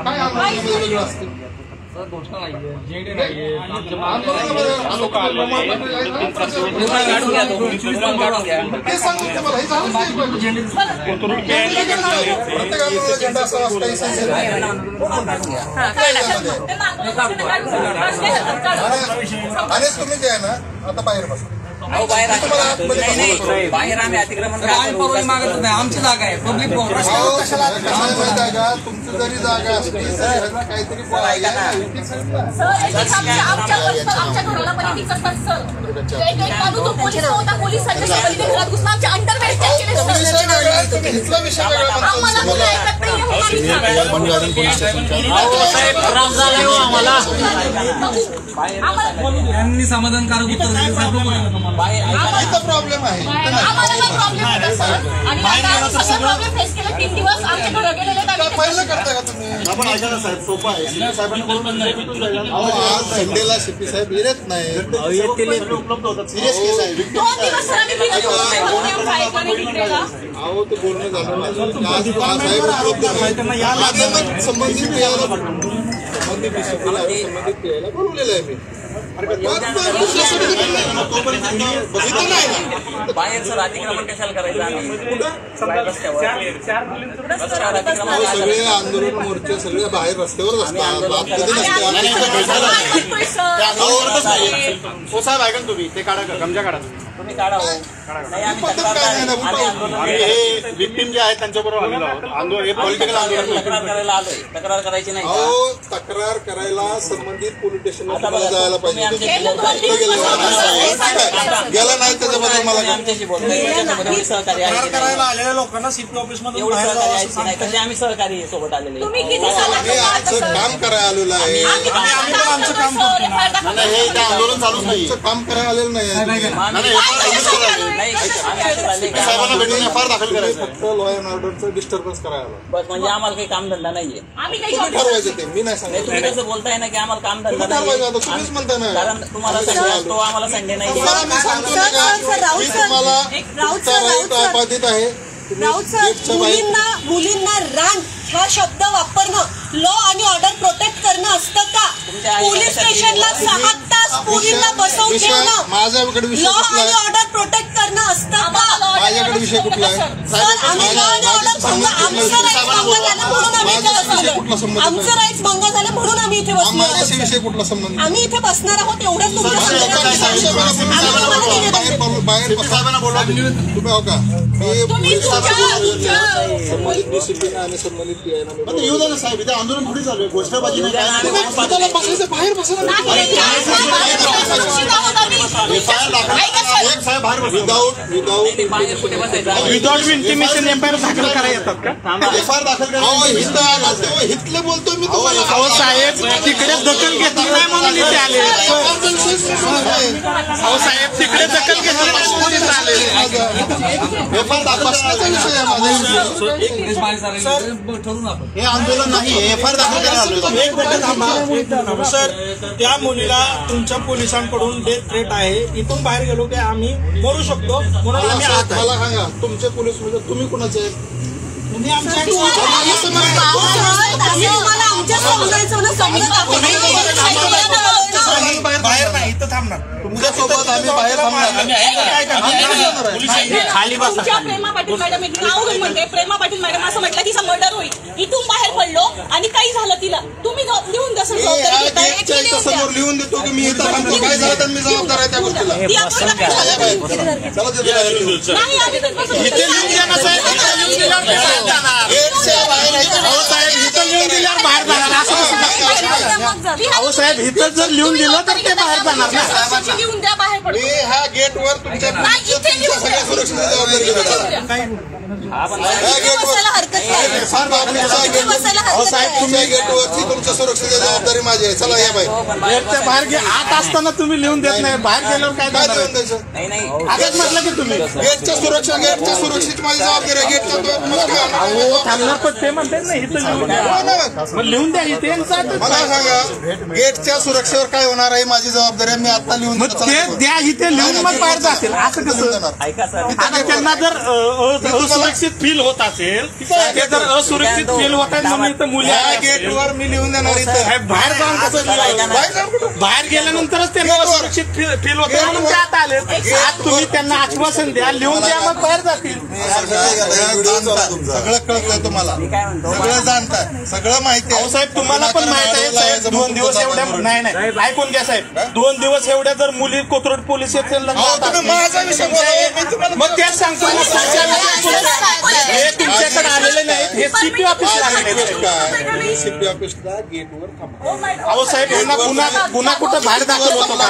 काय आंदोलन वेगळं असतं? घोषणा नाहीये, जेडी नाहीये. ते सांगू मला हे झालंच नाही. प्रत्येक आंदोलनाला झेंडा असा असता आणि तुम्ही द्या ना. आता बाहेर बसा. बाहेर आम्ही अतिक्रमण मागत नाही. आमची जागा आहे पब्लिक जागा. तुमची जरी जागा असली तरी काहीतरी यांनी समाधानकारक उत्तर प्रॉब्लेम आहे. पहिलं करता का तुम्ही? आपण ऐका ना साहेब, सोपं आहे. सीपी साहेबांनी आज संडेला सीपी साहेब येत नाही. उपलब्ध होतात. सिरियस केस आहे. अहो ते बोलणं झालं आज साहेब उपलब्ध नाही. संबंधित यायला बोलवलेलं आहे मी. बाहेर सर अतिक्रमण कशाला करायचं आम्ही सगळे आंदोलन मोर्चे सगळे बाहेर रस्त्यावरच हो साहेब ऐका ना तुम्ही ते काढा गमजा काढा तुम्ही काढा. हे विक्टीम जे आहेत त्यांच्याबरोबर आलेलो आहोत. आंदोलन हे पॉलिटिकल आंदोलन करायला आलोय. तक्रार करायची नाही. तक्रार करायला संबंधित पोलीस स्टेशनला जायला पाहिजे. तुम्ही आमच्याशी गेला नाही त्याच्याबद्दल मला आमच्याशी बोलतो एवढी सहकार्य आहे करायला आलेल्या लोकांना सीपी ऑफिसमधून एवढं सहकार्य आहे की नाही तर आम्ही सहकारी सोबत आलेले आम्ही आमचं काम करायला आलेलं आहे आम्ही पण आमचं काम करतो ना हे आंदोलन चालूच नाही काम करायला आलेलं नाही साहेबांना भेटून एफआयआर दाखल करायचं फक्त लॉ अँड ऑर्डरचं डिस्टर्बन्स करायला बस म्हणजे आम्हाला काही कामधंदा नाहीये ठरवायचं ते मी नाही सांगत तुम्ही कसं बोलताय ना की आम्हाला कामधंदा ठरवायचं आता नाही तुम्हीच म्हणता ना कारण तुम्हाला संडे असतो आम्हाला संडे नाही तुम्हाला मी सांगतो ना का मी तुम्हाला राईट आपादित आहे राऊत सर, मुलींना रान हा शब्द वापरणं लॉ आणि ऑर्डर प्रोटेक्ट करणं असतं का? पोलीस स्टेशनला 6 तास मुलींना बसवून ठेवणं माझ्याकडे विषय लॉ कुठला आणि आहे ऑर्डर प्रोटेक्ट करणं असतं का? माझ्याकडे विषय कुठला आहे सर, आम्ही लॉ आणि ऑर्डर आमचं राईट्स भंग झालं म्हणून आम्ही इथे बसलो. आमचं राईट्स भंग झालं म्हणून आम्ही इथे माझ्याशी बसलो. विषय कुठला संबंध आम्ही इथे बसणार आहोत एवढंच तुमच्या बाहेर साहेबांना बोला तुम्ही हो का संबंधित डिसिप्लिन आणि संबंधित येऊ द्या ना साहेब इथे आंदोलन थोडी चालू आहे घोषणाबाजी बसायचं बाहेर विदाउट इंटिमेशन एफआयआर दाखल करायला येतात का एफआयआर दाखल हितले बोलतोय मी अहो साहेब तिकडे दखल घेतली नाही म्हणून इथे आले अहो साहेब तिकडे दखल घेतली नाही म्हणून इथे आले एफआयआर दाखवण्याचा विषय आहे हे आंदोलन नाही एफआयआर दाखल करायला एक मिनिट थांबा सर त्या मुलीला तुमच्या पोलिसांकडून डेथ थ्रेट आहे इथून बाहेर गेलो की आम्ही मरू शकतो म्हणून आम्ही आत मला सांगा तुमचे पोलीस म्हणजे तुम्ही कुणाचे तुम्ही आमच्या बाहेर नाही इथं थांबणार तुमच्यासोबत आम्ही बाहेर खाली बसा प्रेमा पाटील मॅडम नाव घेऊन म्हणते प्रेमा पाटील मॅडम असं म्हटलं तिचा मर्डर होईल इथून बाहेर पडलो आणि काही झालं तिला तुम्ही लिहून द्या समोर लिहून देतो की मी इथं थांबतो काय झालं तर मी जबाबदार आहे त्या गोष्टीला इथे लिहून द्या ना साहेब इथं लिहून दिल्यावर बाहेर जाणार असं अहो साहेब इथं जर लिहून दिलं तर ते बाहेर जाणार ना लिहून द्या बाहेर पडलो मी ह्या गेटवर तुमच्या सगळ्या सुरक्षेची जबाबदारी घेतो साहेब तुम्ही गेटवरची तुमच्या सुरक्षेची जबाबदारी माझी आहे चला या बाई गेटच्या बाहेर आत असताना तुम्ही लिहून देत नाही बाहेर गेल्यावर काय लिहून द्यायचं आधीच म्हटलं की तुम्ही गेटच्या सुरक्षेची माझी जबाबदारी आहे गेटच्या थांबणार पण ते म्हणते ना इथं लिहून द्या मग लिहून द्या इथे मला सांगा गेटच्या सुरक्षेवर काय होणार आहे माझी जबाबदारी आहे मी आता लिहून मग ते द्या इथे लिहून मग बाहेर जातील असं कसं ऐका सर आता त्यांना जर असुरक्षित फील होत असेल ते जर असुरक्षित फील होत आहेत म्हणून इथं मुली गेटवर मी लिहून देणार इथं बाहेर जाऊन कसं बाहेर गेल्यानंतरच त्यांना असुरक्षित फील होत म्हणून ते आता आले आज तुम्ही त्यांना आश्वासन द्या लिहून द्या मग बाहेर जातील सगळं कळतंय तुम्हाला सगळं जाणताय सगळं माहिती आहे साहेब तुम्हाला पण माहित आहे साहेब 2 दिवस एवढ्या नाही ऐकून घ्या साहेब 2 दिवस एवढ्या जर मुली कोथरूड पोलीस स्टेशनला मग तेच सांगतो हे तुमच्याकडे आलेले नाहीत हे सीपी ऑफिसला आलेले सीपी ऑफिसला गेटवर थांबा अहो साहेब यांना गुन्हा कुठं बाहेर दाखल होतो का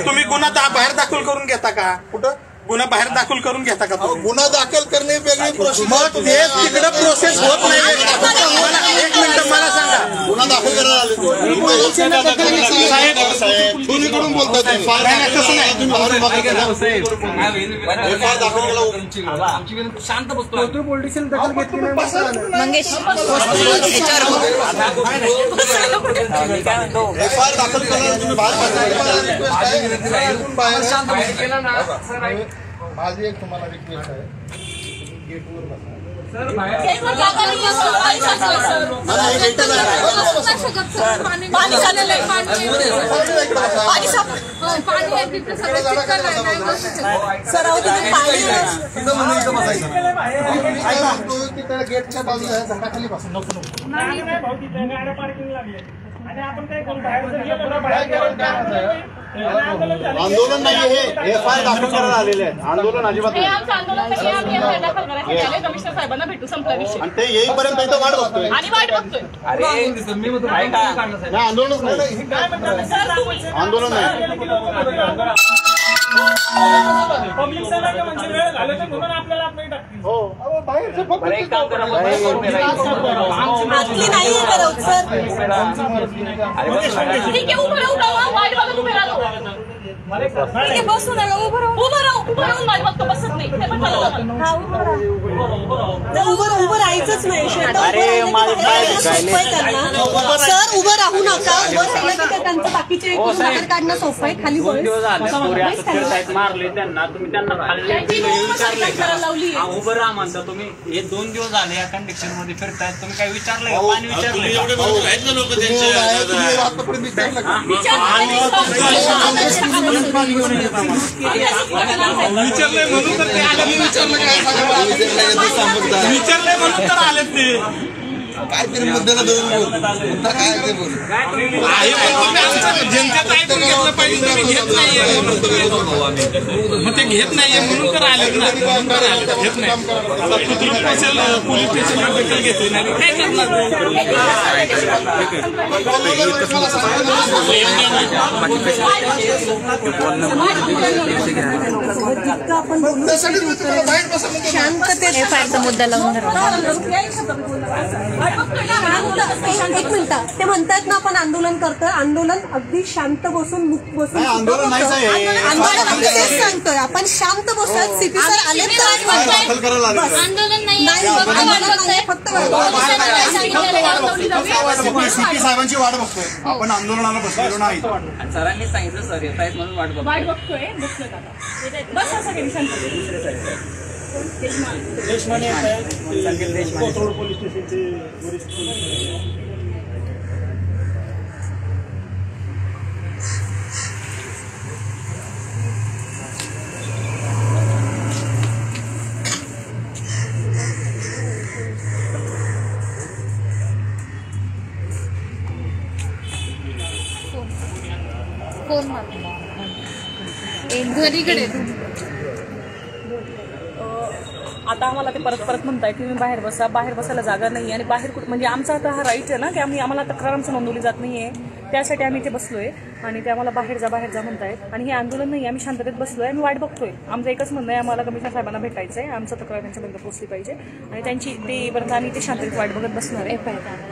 तुम्ही गुन्हा बाहेर दाखल करून घेता का कुठं गुन्हा बाहेर दाखल करून घेता का गुन्हा दाखल करणे वेगळी प्रोसेस मग ते तिकडे प्रोसेस होत नाही एक मिनिट मला सांगा गुन्हा दाखल करायला साहेब दोन्हीकडून बोलतात शांत बसतो मंगेश काय म्हणतो एफआयआर दाखल करायला तुम्ही बाहेर माझी एक तुम्हाला रिक्वेस्ट आहे गेटवर गेटच्या बाजूला झाडाखाली बसा नको आंदोलन नाही हे FIR दाखल करायला आलेले आहेत. आंदोलन अजिबात नाही. कमिशनर साहेबांना भेटू संपला विषय आणि ते येईपर्यंत इथं वाट बघतोय. आणि वाट बघतोय. नाही आंदोलनच नाही. आंदोलन नाही. पब्लिक सेवा म्हणजे वेळ झालं तर म्हणून आपल्याला आपण टाकतील. हो एक काम करा आतली नाहीये का राऊत सर? ठीक आहे उभं राहू का? वाट बघत उभे राहू. ठीक आहे बसू नका उभं राहू वाट बघतो बसत नाही ते पण मला उभं राहायचंच नाही. सर उभं राहू नका. उभं राहिलं की ते त्यांचं बाकीचे बाहेर काढणं सोपं आहे. खाली मारले त्यांना तुम्ही त्यांना विचारले उभं राहा म्हणता तुम्ही. हे 2 दिवस झाले या कंडिशन मध्ये फिरतायत. तुम्ही काय विचारलंय का? पाणी विचारलंय विचारलंय म्हणून तर ते आले. विचारलंय म्हणून तर आले ते. काहीतरी मुद्द्याला धरून बोल. मुद्दा काय ते बोल. जनतेचं ऐकून घेतलं पाहिजे. तुम्ही घेत नाहीये मग ते घेत नाहीये म्हणून तर आलेत ना. घेत नाही. आता कुठलं पोलीस स्टेशनला दखल घेतली नाही काय करणार. FIRचा मुद्दा लावून एक मिनिट. ते म्हणतात ना आपण आंदोलन करतोय. आंदोलन अगदी शांत बसून मुक्त बसून आंदोलन नाही सांगतोय आपण. शांत बसत CP सर आले दाखल करायला आले. आंदोलन नाही फक्त CP साहेबांची वाट बघतोय. आपण आंदोलनाला बसलेलो नाही. सरांनी सांगितलं सर येत आहेत म्हणून वाट वाट बघतोय बसलोय आता बस असं काही सांगतो. देशमाने कोथरूड पोलीस स्टेशनचे वरिष्ठ घरीकडे आता आम्हाला ते परत म्हणताय की तुम्ही बाहेर बसायला जागा नाही आणि बाहेर कुठं म्हणजे आमचा आता हा राईट आहे ना की आम्हाला तक्रार आमची नोंदवली जात नाहीये. त्यासाठी आम्ही इथे बसलोय आणि ते आम्हाला बाहेर जा म्हणतायत. आणि हे आंदोलन नाही. आम्ही शांततेत बसलोय आणि वाट बघतोय. आमचं एकच म्हणणं आहे आम्हाला कमिशनर साहेबांना भेटायचं आहे. आमचं तक्रार त्यांच्यापर्यंत पोहोचली पाहिजे आणि त्यांची तेपर्यंत आम्ही ते शांततेत वाट बघत बसणार आहे.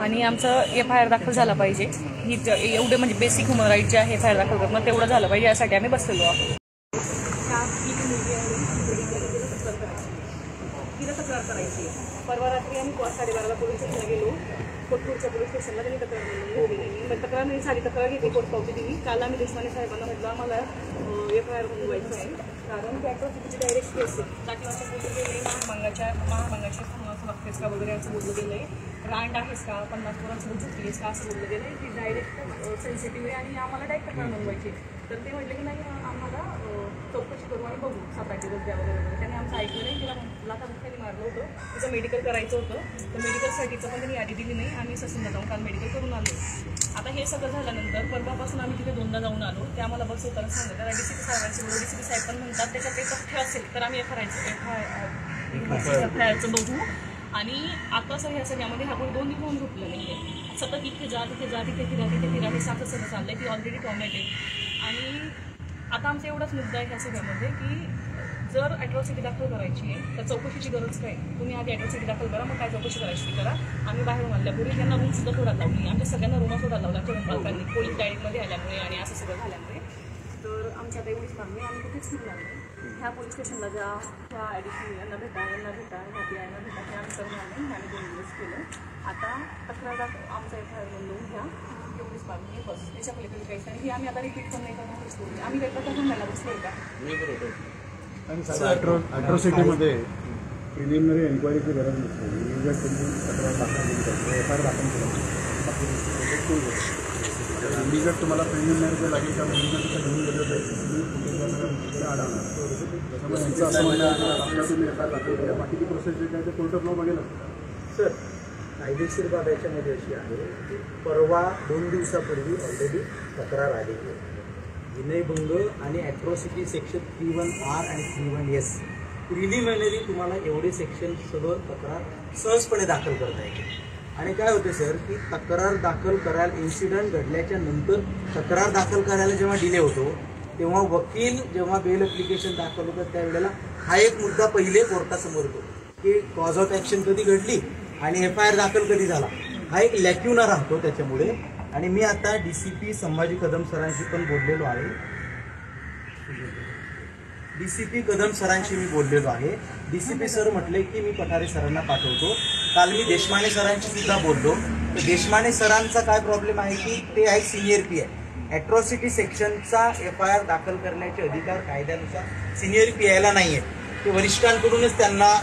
आणि आमचं FIR दाखल झाला पाहिजे. ही एवढे म्हणजे बेसिक ह्युमन राईट जे आहे FIR दाखल करणं तेवढं झालं पाहिजे. यासाठी आम्ही बसलेलो आहोत. तक्रार करायची. परवा रात्री आम्ही 12:30 पोलीस स्टेशनला गेलो. कोथरूडच्या पोलीस स्टेशनला त्यांनी तक्रार घेतली. तक्रार नाही साधी तक्रार घेतली. कोर्ट पावती दिली. काल आम्ही देशमाने साहेबांना म्हटलं आम्हाला FIR नोंदवायचं आहे कारण त्या ॲट्रॉसिटीची डायरेक्ट केस आहे. जातीवाच्या बोललं गेलं आहे. महामांगाच्या वागतेस का वगैरे असं बोललं गेलं आहे. रांड आहेस का 50 पोरांसोबत झुकलीस का असं बोललं गेलं आहे. ती डायरेक्ट सेन्सिटिव्ह आहे आणि आम्हाला डायरेक्ट तक्रार नोंदवायची. तर ते म्हटलं की नाही आम्हाला चौकशी करू आणि बघू 7-8 दिवस द्या वगैरे. त्यांनी आमचं ऐकलं नाही. तिला लाथाबुक्क्यांनी मारलं होतं. तिचं मेडिकल करायचं होतं. तर मेडिकलसाठीचं पण त्यांनी यादी दिली नाही. आम्ही ससूनला जाऊन काल मेडिकल करून आलो. आता हे सगळं झाल्यानंतर परवापासून आम्ही तिथे 2दा जाऊन आलो. ते आम्हाला बसवताना सांगितलं. DCP साहेबांचे DCP साहेब पण म्हणतात त्याच्यात काही तथ्य असेल तर आम्ही FIRचं बघू. आणि आता सर ह्या सगळ्यामध्ये हा कोणी 2 दिवस झोपलं नाही आहे. सतत इथे जा तिथे फिरा हे सारखं सगळं चाललंय. ती ऑलरेडी टॉर्मेटेड. आणि आता आमचा एवढाच मुद्दा आहे ह्या सगळ्यामध्ये की जर ॲट्रॉसिटी दाखल करायची आहे तर चौकशीची गरज काय. तुम्ही आधी ॲट्रॉसिटी दाखल करा मग काय चौकशी करायची करा. आम्ही बाहेरून आणल्यापूर्वी त्यांना रूमसुद्धा सोडायला लावली. आमच्या सगळ्यांना रूमा सोडायला लावला पालकांनी पोलीस डायरेक्टमध्ये आल्यामुळे आणि असं सगळं झाल्यामुळे. तर आमच्या आता एवढीच मागणी. आम्ही कुठेच निघणार नाही. ह्या पोलीस स्टेशनला जा, ह्या ॲडिशनल यांना भेटा, ह्या भेटा हे आम्ही करून आले. आम्ही 2 दिवस केलं. आता तक्रार आमचा FIR नोंदवून घ्या एवढीच मागणी बस. त्याच्या पलीकडे काहीच नाही. ही आम्ही आता रिपीट पण नाही करणार. आम्ही काही प्रकार घ्यायला बसलोय का. आणि ॲट्रॉसिटीमध्ये प्रिलिमिनरी एन्क्वायरीची गरज नसते. इमिजिएट तुम्ही तक्रार दाखल FIR दाखल केलं इमिजिएट तुम्हाला प्रिलिमिनरी जे लागेल त्या मुलींना तिथं घेऊन गेलं पाहिजे. तुम्ही कुठे अडवणार. त्याच्यामुळे यांचं असं म्हणणं आपल्याला तुम्ही FIR दाखल केलं. बाकीची प्रोसेस जे काय ते कोर्ट ऑफ लॉ बघेल. सर कायदेशीर बाब याच्यामध्ये अशी आहे की परवा 2 दिवसापूर्वी ऑलरेडी तक्रार आलेली आहे. विनयभंग आणि ॲट्रॉसिटी सेक्शन 31R आणि 31S प्रिलिमिनरी तुम्हाला एवढे सेक्शन सह तक्रार सहजपणे दाखल करता येते. आणि काय होते सर की तक्रार दाखल करायला इन्सिडंट घडल्याच्या नंतर तक्रार दाखल करायला जेव्हा डिले होतो तेव्हा वकील जेव्हा बेल ॲप्लिकेशन दाखल होतं त्यावेळेला हा एक मुद्दा पहिले कोर्टासमोर येतो की कॉज ऑफ ॲक्शन कधी घडली आणि FIR दाखल कधी झाला, हा एक लॅक्युना राहतो त्याच्यामुळे. आणि मी आता DCP संभाजी कदम सरांशी पण बोललेलो आहे. DCP कदम सरांशी मी बोललेलो आहे. DCP सर म्हटले की मी पठारे सरांना पाठवतो. काल मी देशमाने सरांशी सुद्धा बोललो. तर देशमाने सरांचा काय प्रॉब्लेम आहे की ते आहे सिनियर पी आहे. ॲट्रॉसिटी सेक्शनचा FIR दाखल करण्याचे अधिकार कायद्यानुसार सिनियर पी आयला नाही आहे. ते वरिष्ठांकडूनच त्यांना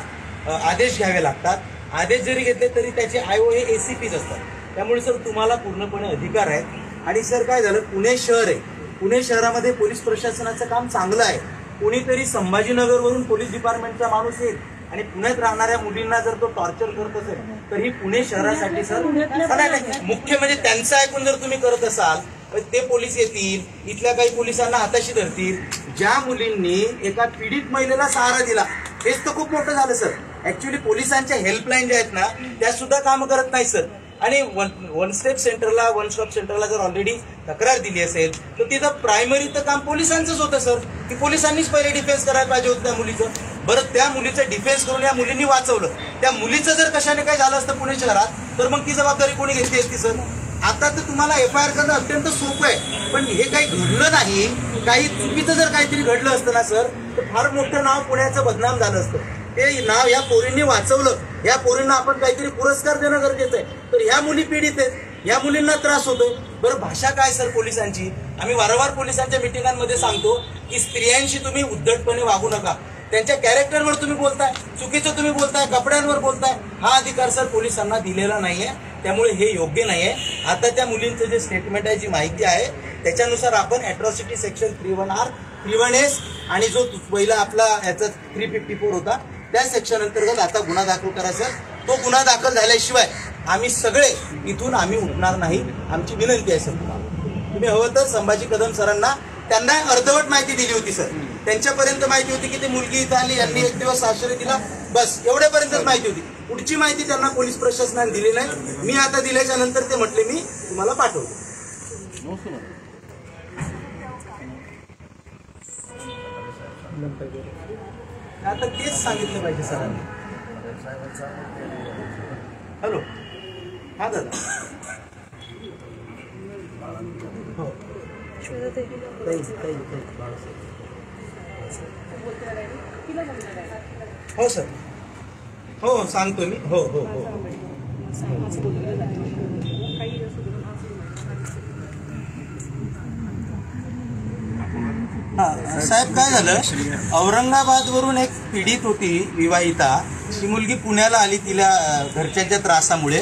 आदेश घ्यावे लागतात. आदेश जरी घेतले तरी त्याचे IO हे ACPच असतात. त्यामुळे सर तुम्हाला पूर्णपणे अधिकार आहेत. आणि सर काय झालं, पुणे शहर आहे, पुणे शहरामध्ये पोलीस प्रशासनाचं काम चांगलं आहे. कोणीतरी संभाजीनगरवरून पोलीस डिपार्टमेंटचा माणूस येईल आणि पुण्यात राहणाऱ्या मुलींना जर तो टॉर्चर करत असेल तर ही पुणे शहरासाठी सर मुख्य म्हणजे त्यांचं ऐकून जर तुम्ही करत असाल तर ते पोलीस येतील, इथल्या काही पोलिसांना हाताशी धरतील. ज्या मुलींनी एका पीडित महिलेला सहारा दिला हेच तर खूप मोठं झालं सर. ऍक्च्युली पोलिसांच्या हेल्पलाईन ज्या आहेत ना त्या सुद्धा काम करत नाही सर. आणि वन स्टॉप सेंटरला जर ऑलरेडी तक्रार दिली असेल तर तिथं प्रायमरी तर काम पोलिसांचंच होतं सर, की पोलिसांनीच पहिले डिफेन्स करायला पाहिजे होतं त्या मुलीचं. बरं त्या मुलीचं डिफेन्स करून या मुलींनी वाचवलं. त्या मुलीचं जर कशाने काय झालं असतं पुणे शहरात तर मग ती जबाबदारी कोणी घेतली असती सर. आता तर तुम्हाला FIR करणं अत्यंत सोपं आहे. पण हे काही घडलं नाही, काही चुकीचं जर काहीतरी घडलं असतं ना सर तर फार मोठं नाव पुण्याचं बदनाम झालं असतं. ते नाव या पोरींनी वाचवलं. या पोरींना आपण काहीतरी पुरस्कार देणं गरजेचं आहे. तर ह्या मुली पीडित आहेत, या मुलींना त्रास होतोय. बरं भाषा काय सर पोलिसांची? आम्ही वारंवार पोलिसांच्या मिटिंगांमध्ये सांगतो की स्त्रियांशी तुम्ही उद्धटपणे वागू नका. त्यांच्या कॅरेक्टरवर तुम्ही बोलताय, चुकीचं तुम्ही बोलताय, कपड्यांवर बोलताय. हा अधिकार सर पोलिसांना दिलेला नाहीये. त्यामुळे हे योग्य नाहीये. आता त्या मुलींचं जे स्टेटमेंट आहे, जी माहिती आहे त्याच्यानुसार आपण ॲट्रॉसिटी सेक्शन 31R 31S आणि जो पहिला आपला याचा 354 होता त्या सेक्शन अंतर्गत आता गुन्हा दाखल करा सर. तो गुन्हा दाखल झाल्याशिवाय आम्ही सगळे इथून आम्ही उठणार नाही. आमची विनंती आहे सर तुम्हाला. तुम्ही हवं तर संभाजी कदम सरांना त्यांना अर्धवट माहिती दिली होती सर. त्यांच्यापर्यंत माहिती होती की ती मुलगी इथं आली, यांनी 1 दिवस आश्रय दिला, बस एवढ्यापर्यंतच माहिती होती. पुढची माहिती त्यांना पोलीस प्रशासनाने दिली नाही. मी आता दिल्याच्या नंतर ते म्हटले मी तुम्हाला पाठवतो. आता तेच सांगितलं पाहिजे सरांनी. हॅलो, हा दादा. हो हो सर, हो सांगतो मी. हो हो हो हा साहेब, काय झालं, औरंगाबादवरून एक पीडित होती विवाहिता. ती मुलगी पुण्याला आली तिला घरच्यांच्या त्रासामुळे.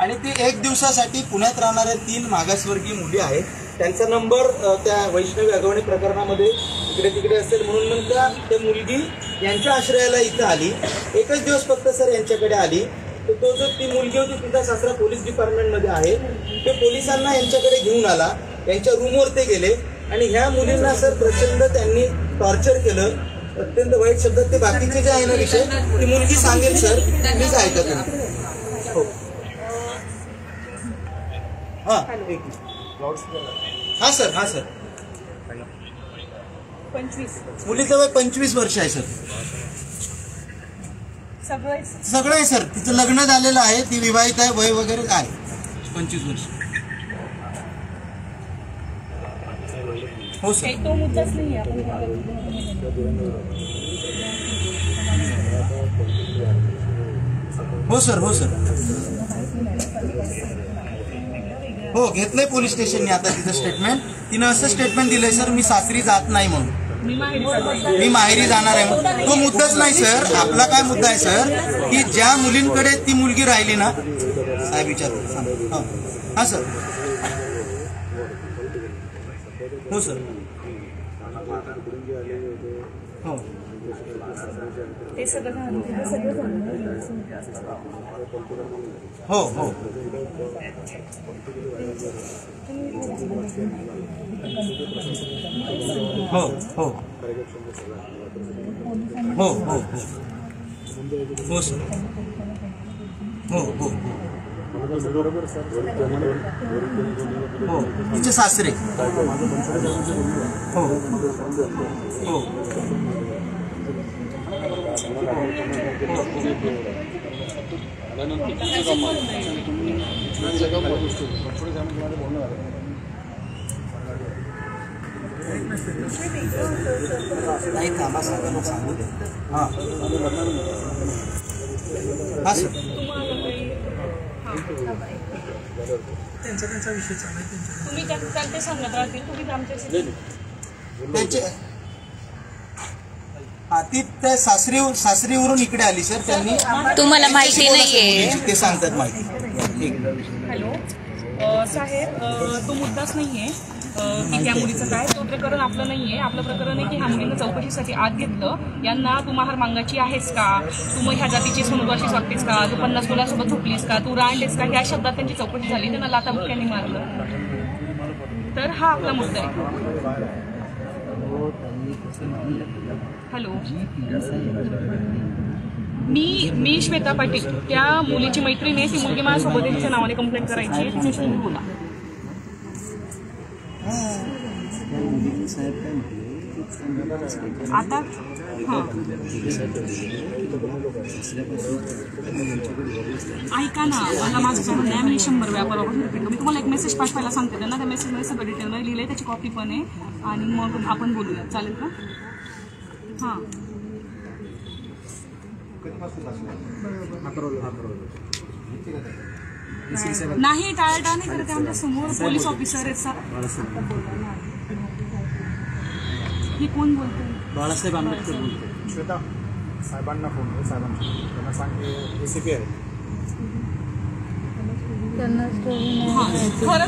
आणि ती 1 दिवसासाठी पुण्यात राहणाऱ्या 3 मागासवर्गीय मुली आहेत. त्यांचा नंबर त्या वैष्णवी अगवणे प्रकरणामध्ये इकडे तिकडे असेल म्हणून मग त्या मुलगी यांच्या आश्रयाला इथं आली. 1च दिवस फक्त सर यांच्याकडे आली. तर तो जो ती मुलगी होती तिचा सासरा पोलीस डिपार्टमेंटमध्ये आहे. ते पोलिसांना यांच्याकडे घेऊन आला. यांच्या रूमवर ते गेले आणि ह्या मुलींना सर प्रचंड त्यांनी टॉर्चर केलं. अत्यंत वाईट शब्दात. ते बाकीचे जे आहे ना विषय ती मुलगी सांगेल सर, मीच ऐकत नाही. हो हां हां सर, हां सर. 25 मुलीचं वय 25 वर्ष आहे सर. सगळं आहे सर. तिचं लग्न झालेलं आहे, ती विवाहित आहे, वय वगैरे काय 25 वर्ष. हो सर. तो मुद्दाच नाही आपण. हो सर, हो सर. हो घेतलंय पोलीस स्टेशनने आता तिचं स्टेटमेंट. तिनं असं स्टेटमेंट दिलंय सर, मी सासरी जात नाही म्हणून, मी माहेरी जाणार आहे म्हणून. तो मुद्दाच नाही सर. आपला काय मुद्दा आहे सर की ज्या मुलींकडे ती मुलगी राहिली ना, साहेब विचारतो. हा सर. हो सर. हो ते सगळं हो हो हो हो हो हो हो सर हो हो हो तिचे सासरे हो हो नाही थांबा सगळ्यांना सांगू दे हां हां सर त्यांचा विषय चालू आहे तुम्ही त्यात ते सांगत राहतील तुम्ही आमच्या त्यांचे हा ती त्या सासरीवरून इकडे आली सर त्यांनी तुम्हाला माहिती नाहीये ते सांगतात माहिती हॅलो साहेब तो मुद्दाच नाहीये की त्या मुलीचं काय तो प्रकरण आपलं नाहीये आपलं प्रकरण आहे की ह्या मुलीनं चौकशीसाठी आत घेतलं यांना तू महार मागायची आहेस का तू मग ह्या जातीची सोनोबाशी वागतेस का तू 50 तोल्यासोबत झोपलीस का तू रांडलेस का ह्या शब्दात त्यांची चौकशी झाली त्यांना लाथाबुक्क्यांनी मारलं तर हा आपला मुद्दा आहे हॅलो मी श्वेता पाटील त्या मुलीची मैत्रीण आहे ती मुलगी माझ्यासोबत आहे तिच्या नावाने कंप्लेंट करायची आहे तिच्याशी तुम्ही बोला आता हां ऐका ना मला माझं काय म्हणणं आहे मी 100 वेळा बरोबर रिपीट मी तुम्हाला एक मेसेज पाठवायला सांगते त्यांना त्या मेसेजमध्ये सगळं डिटेलमध्ये लिहिलं आहे त्याची कॉपी पण आहे आणि मग आपण बोलूया चालेल का हां नाही टाळाटाळ नाही करत आमच्या समोर पोलीस ऑफिसर आहेत हे कोण बोलतोय बाळासाहेब आंबेडकर बोलतोय श्वेता साहेबांना फोन आहे साहेबांना त्यांना सांग ACP आहे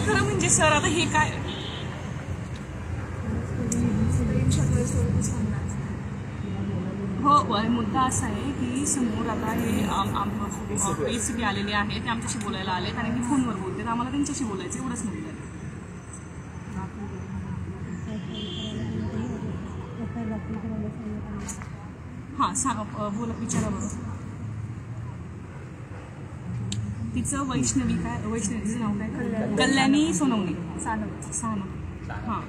खरं म्हणजे सर आता हे काय हो मुद्दा असा आहे की समोर आता हे ACP आलेले आहेत ते आमच्याशी बोलायला आलेत आणि मी फोनवर बोलते तर आम्हाला त्यांच्याशी बोलायचं एवढंच मुद्दा आहे हां बोला विचारा बरं तिचं वैष्णवीचं नाव काय कल्याणी सोनवणे सानप हां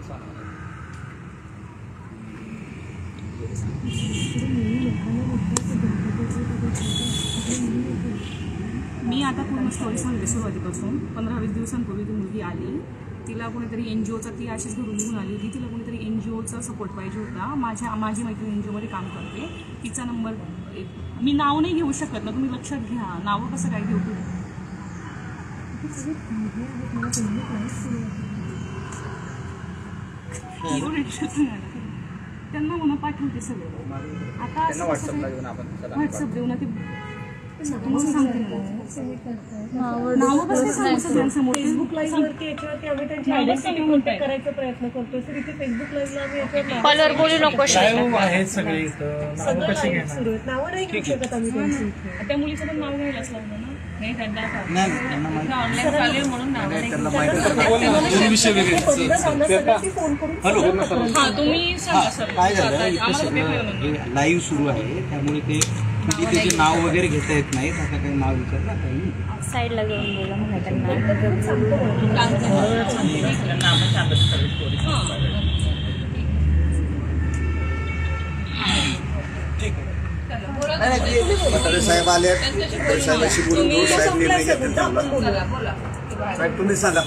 मी आता पूर्ण स्टोरी सांगते सुरुवातीपासून 15-20 दिवसांपूर्वी ती मुलगी आली तिला कोणीतरी NGOचा ती अशीच घरून निघून आली होती तिला कोणीतरी NGOचा सपोर्ट पाहिजे होता माझी मैत्रीण NGOमध्ये काम करते तिचा नंबर मी नाव नाही घेऊ शकत ना तुम्ही लक्षात घ्या नावं कसं काय घेऊ त्यांना म्हणून पाठवते सगळं आता व्हॉट्सअप देऊ ना ते तुम्हाला सांगते नावं कसं सांगू सगळ्यांसमोर फेसबुक लाईव्हवरती याच्यावरती आम्ही त्यांची आयडेंटिटी कॉन्टॅक्ट करायचा प्रयत्न करतोय सर इथे फेसबुक लाईव्हला आम्ही याच्यावर कॉलवर बोलू नको आहेत सगळे नावं नाही घेऊ शकत आम्ही त्यांची त्या मुलीचं पण नाव घ्यायलाच लागलं ना नाही त्यांना ऑनलाईन चालेल म्हणून नाव हां तुम्ही सांगा सर काय झालं लाईव्ह सुरू आहे त्यामुळे ते त्याचे नाव वगैरे घेता येत नाहीत आता काही नाव विचारलं काही साईडला घेऊन बोला म्हातारे साहेब आले साहेबांशी बोलून घेऊ साहेब निर्णय घेतील साहेब तुम्ही सांगा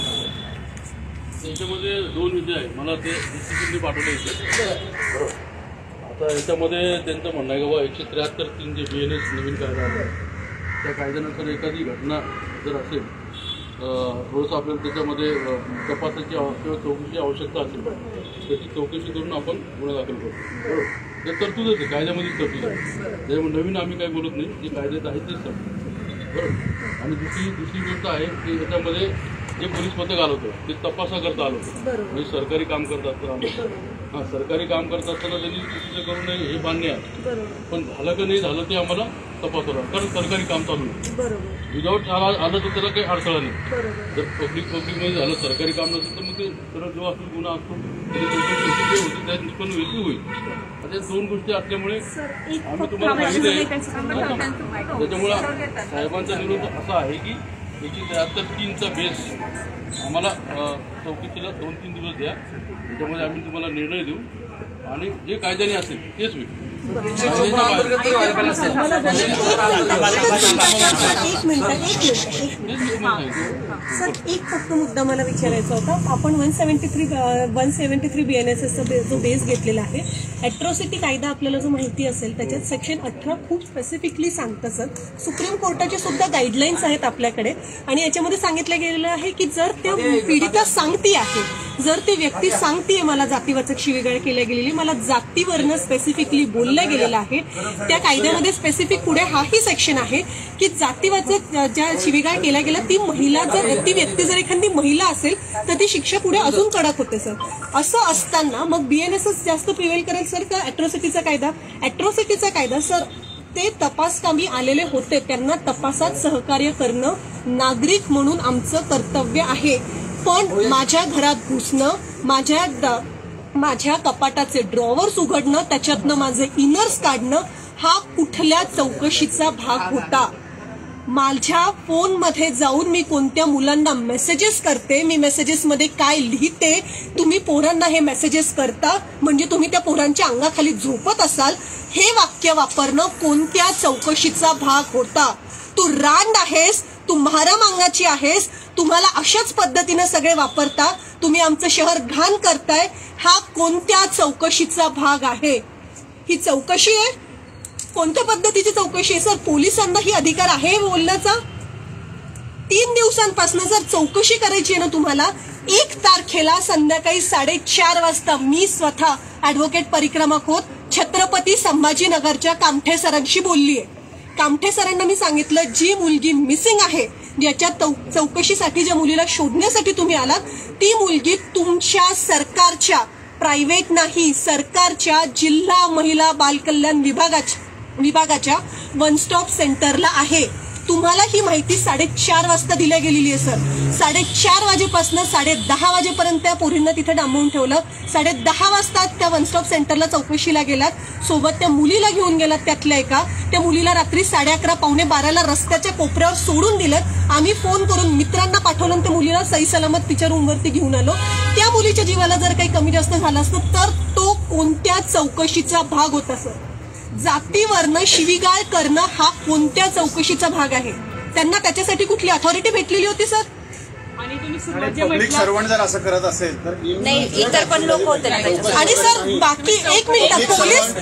त्याच्यामध्ये 2 विषय आहे मला ते डिस्ट्रिक्टने पाठवले येते आता याच्यामध्ये त्यांचं म्हणणं आहे की बाबा 173(3) जे BNS नवीन कायदा आहे त्या कायद्यानुसार एखादी घटना जर असेल थोडंसं आपल्याला त्याच्यामध्ये तपासाची किंवा चौकशीची आवश्यकता असेल त्याची चौकशी करून आपण गुन्हा दाखल करतो बरोबर ते तरतूदच आहे कायद्यामध्येच तरतूद आहे त्याच्यामुळे नवीन आम्ही काही बोलत नाही जे कायद्यात आहे तेच तरतूद बरोबर आणि दुसरी गोष्ट आहे की याच्यामध्ये जे पोलीस पथक आलं होतं ते तपासा करता आलं होतं म्हणजे सरकारी काम करत असतं हां सरकारी काम करत असताना त्यांनी चुकीचं करू नये हे मान्य आहे, पण झालं का नाही झालं ते आम्हाला तपासावं, कारण सरकारी काम चालू आहे. विदाऊट आलं तर त्याला काही अडथळा नाही. जर पब्लिकमध्ये झालं सरकारी काम नसेल तर मग ते सरळ जो असतो गुन्हा असतो जे होते त्या निष्पन्न वेगळी होईल. आता दोन गोष्टी असल्यामुळे आम्ही तुम्हाला सांगितले. त्याच्यामुळे साहेबांचा निरोप असा आहे की 173चा बेस आम्हाला चौकशीला 2-3 दिवस द्या, त्याच्यामध्ये आम्ही तुम्हाला निर्णय देऊ आणि जे कायद्याने असेल तेच होईल. सर एक फक्त मुद्दा मला विचारायचा होता. आपण 173 BNSS जो बेस घेतलेला आहे, ॲट्रॉसिटी कायदा आपल्याला जो माहिती असेल त्याच्यात सेक्शन 18 खूप स्पेसिफिकली सांगतं सर. सुप्रीम कोर्टाचे सुद्धा गाईडलाईन्स आहेत आपल्याकडे आणि याच्यामध्ये सांगितलं गेलेलं आहे की जर त्या पीडिता सांगती आहे, जर ती व्यक्ती सांगतीये मला जातीवाचक शिवीगाळ केल्या गेलेली, मला जातीवरनं स्पेसिफिकली बोललं गेलेलं आहे, त्या कायद्यामध्ये स्पेसिफिक पुढे हाही सेक्शन आहे की जातीवाचक ज्या शिवीगाळ केल्या गेल्या ती महिला ती व्यक्ती जर एखादी महिला असेल तर ती शिक्षा पुढे अजून कडक होते सर. असं असताना मग BNSS जास्त प्रिव्हेल करेल सर का ॲट्रॉसिटीचा कायदा? ॲट्रॉसिटीचा कायदा सर ते तपासकामी आलेले होते, त्यांना तपासात सहकार्य करणं नागरिक म्हणून आमचं कर्तव्य आहे. पण माझ्या घरात घुसणं, माझ्या कपाटाचे ड्रॉवर्स उघडणं, त्याच्यातनं माझे इनर्स काढणं हा कुठल्या चौकशीचा भाग होता? माझ्या फोनमध्ये जाऊन मी कोणत्या मुलांना मेसेजेस करते, मी मेसेजेसमध्ये काय लिहिते, तुम्ही पोरांना हे मेसेजेस करता म्हणजे तुम्ही त्या पोरांच्या अंगाखाली झोपत असाल, हे वाक्य वापरणं कोणत्या चौकशीचा भाग होता? तू रांड आहेस, तू महारामांगाची आहेस, तुम्हाला अशाच पद्धतीने सगळे वापरता, तुम्ही आमचं शहर घाण करताय, हा कोणत्या चौकशीचा भाग आहे? ही चौकशी आहे? कोणत्या पद्धतीची चौकशी आहे सर? पोलिसांनाही अधिकार आहे बोलण्याचा? 3 दिवसांपासून जर चौकशी करायची आहे ना तुम्हाला, 1 तारखेला संध्याकाळी 4:30 वाजता मी स्वतः ॲडव्होकेट परिक्रमा खोत छत्रपती संभाजीनगरच्या कामठे सरांशी बोललीय. कामठे सरांना मी सांगितलं जी मुलगी मिसिंग आहे, ज्याच्या चौकशीसाठी ज्या मुलीला शोधण्यासाठी तुम्ही आलात, ती मुलगी तुमच्या सरकारच्या, प्रायव्हेट नाही, सरकारच्या जिल्हा महिला बालकल्याण विभागाच्या वन स्टॉप सेंटरला आहे. तुम्हाला ही माहिती 4:30 वाजता दिल्या गेलेली आहे सर. 4:30 वाजेपासून 10:30 वाजेपर्यंत त्या पोरींना तिथे डांबवून ठेवलं. 10:30 वाजता त्या वन स्टॉप सेंटरला चौकशीला गेलात, सोबत त्या मुलीला घेऊन गेलात. त्यातल्या एका त्या मुलीला रात्री 11:30 पावणे 12ला रस्त्याच्या कोपऱ्यावर सोडून दिलं. आम्ही फोन करून मित्रांना पाठवलं, त्या मुलीला सही सलामत तिच्या रूमवरती घेऊन आलो. त्या मुलीच्या जीवाला जर काही कमी जास्त झालं असतं तर तो कोणत्या चौकशीचा भाग होता सर? जातीवरनं शिवीगाळ करणं हा कोणत्या चौकशीचा भाग आहे? त्यांना त्याच्यासाठी कुठली अथॉरिटी भेटलेली होती सर? आणि तुम्ही पब्लिक सर्वंट जर असं करत असेल तर नाही, इतर पण लोक होते. आणि सर बाकी 1 मिनिट,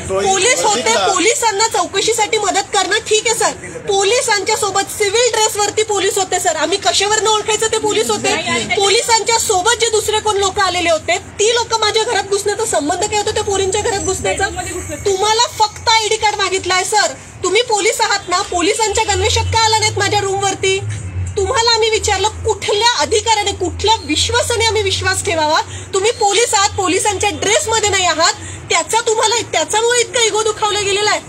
पोलीस होते, पोलिसांना चौकशीसाठी मदत करणं ठीक आहे सर. पोलिसांच्या सोबत सिव्हिल ड्रेसवरती पोलीस होते सर. आम्ही कशावरनं ओळखायचं ते पोलीस होते? पोलिसांच्या सोबत जे दुसरे कोण लोक आलेले होते ती लोक माझ्या घरात घुसण्याचा संबंध काय होता त्या पोरींच्या घरात घुसण्याचा? तुम्हाला फक्त ID कार्ड मागितलाय सर. तुम्ही पोलीस आहात ना, पोलिसांच्या गणवेशात का आला नाहीत माझ्या रूमवरती? तुम्हाला आम्ही विचारलं कुठल्या अधिकाराने, कुठल्या विश्वासाने आम्ही विश्वास ठेवावा? तुम्ही पोलीस आहात, पोलिसांच्या ड्रेसमध्ये नाही आहात, त्याच्यामुळे इतका इगो दुखावला गेलेला आहे.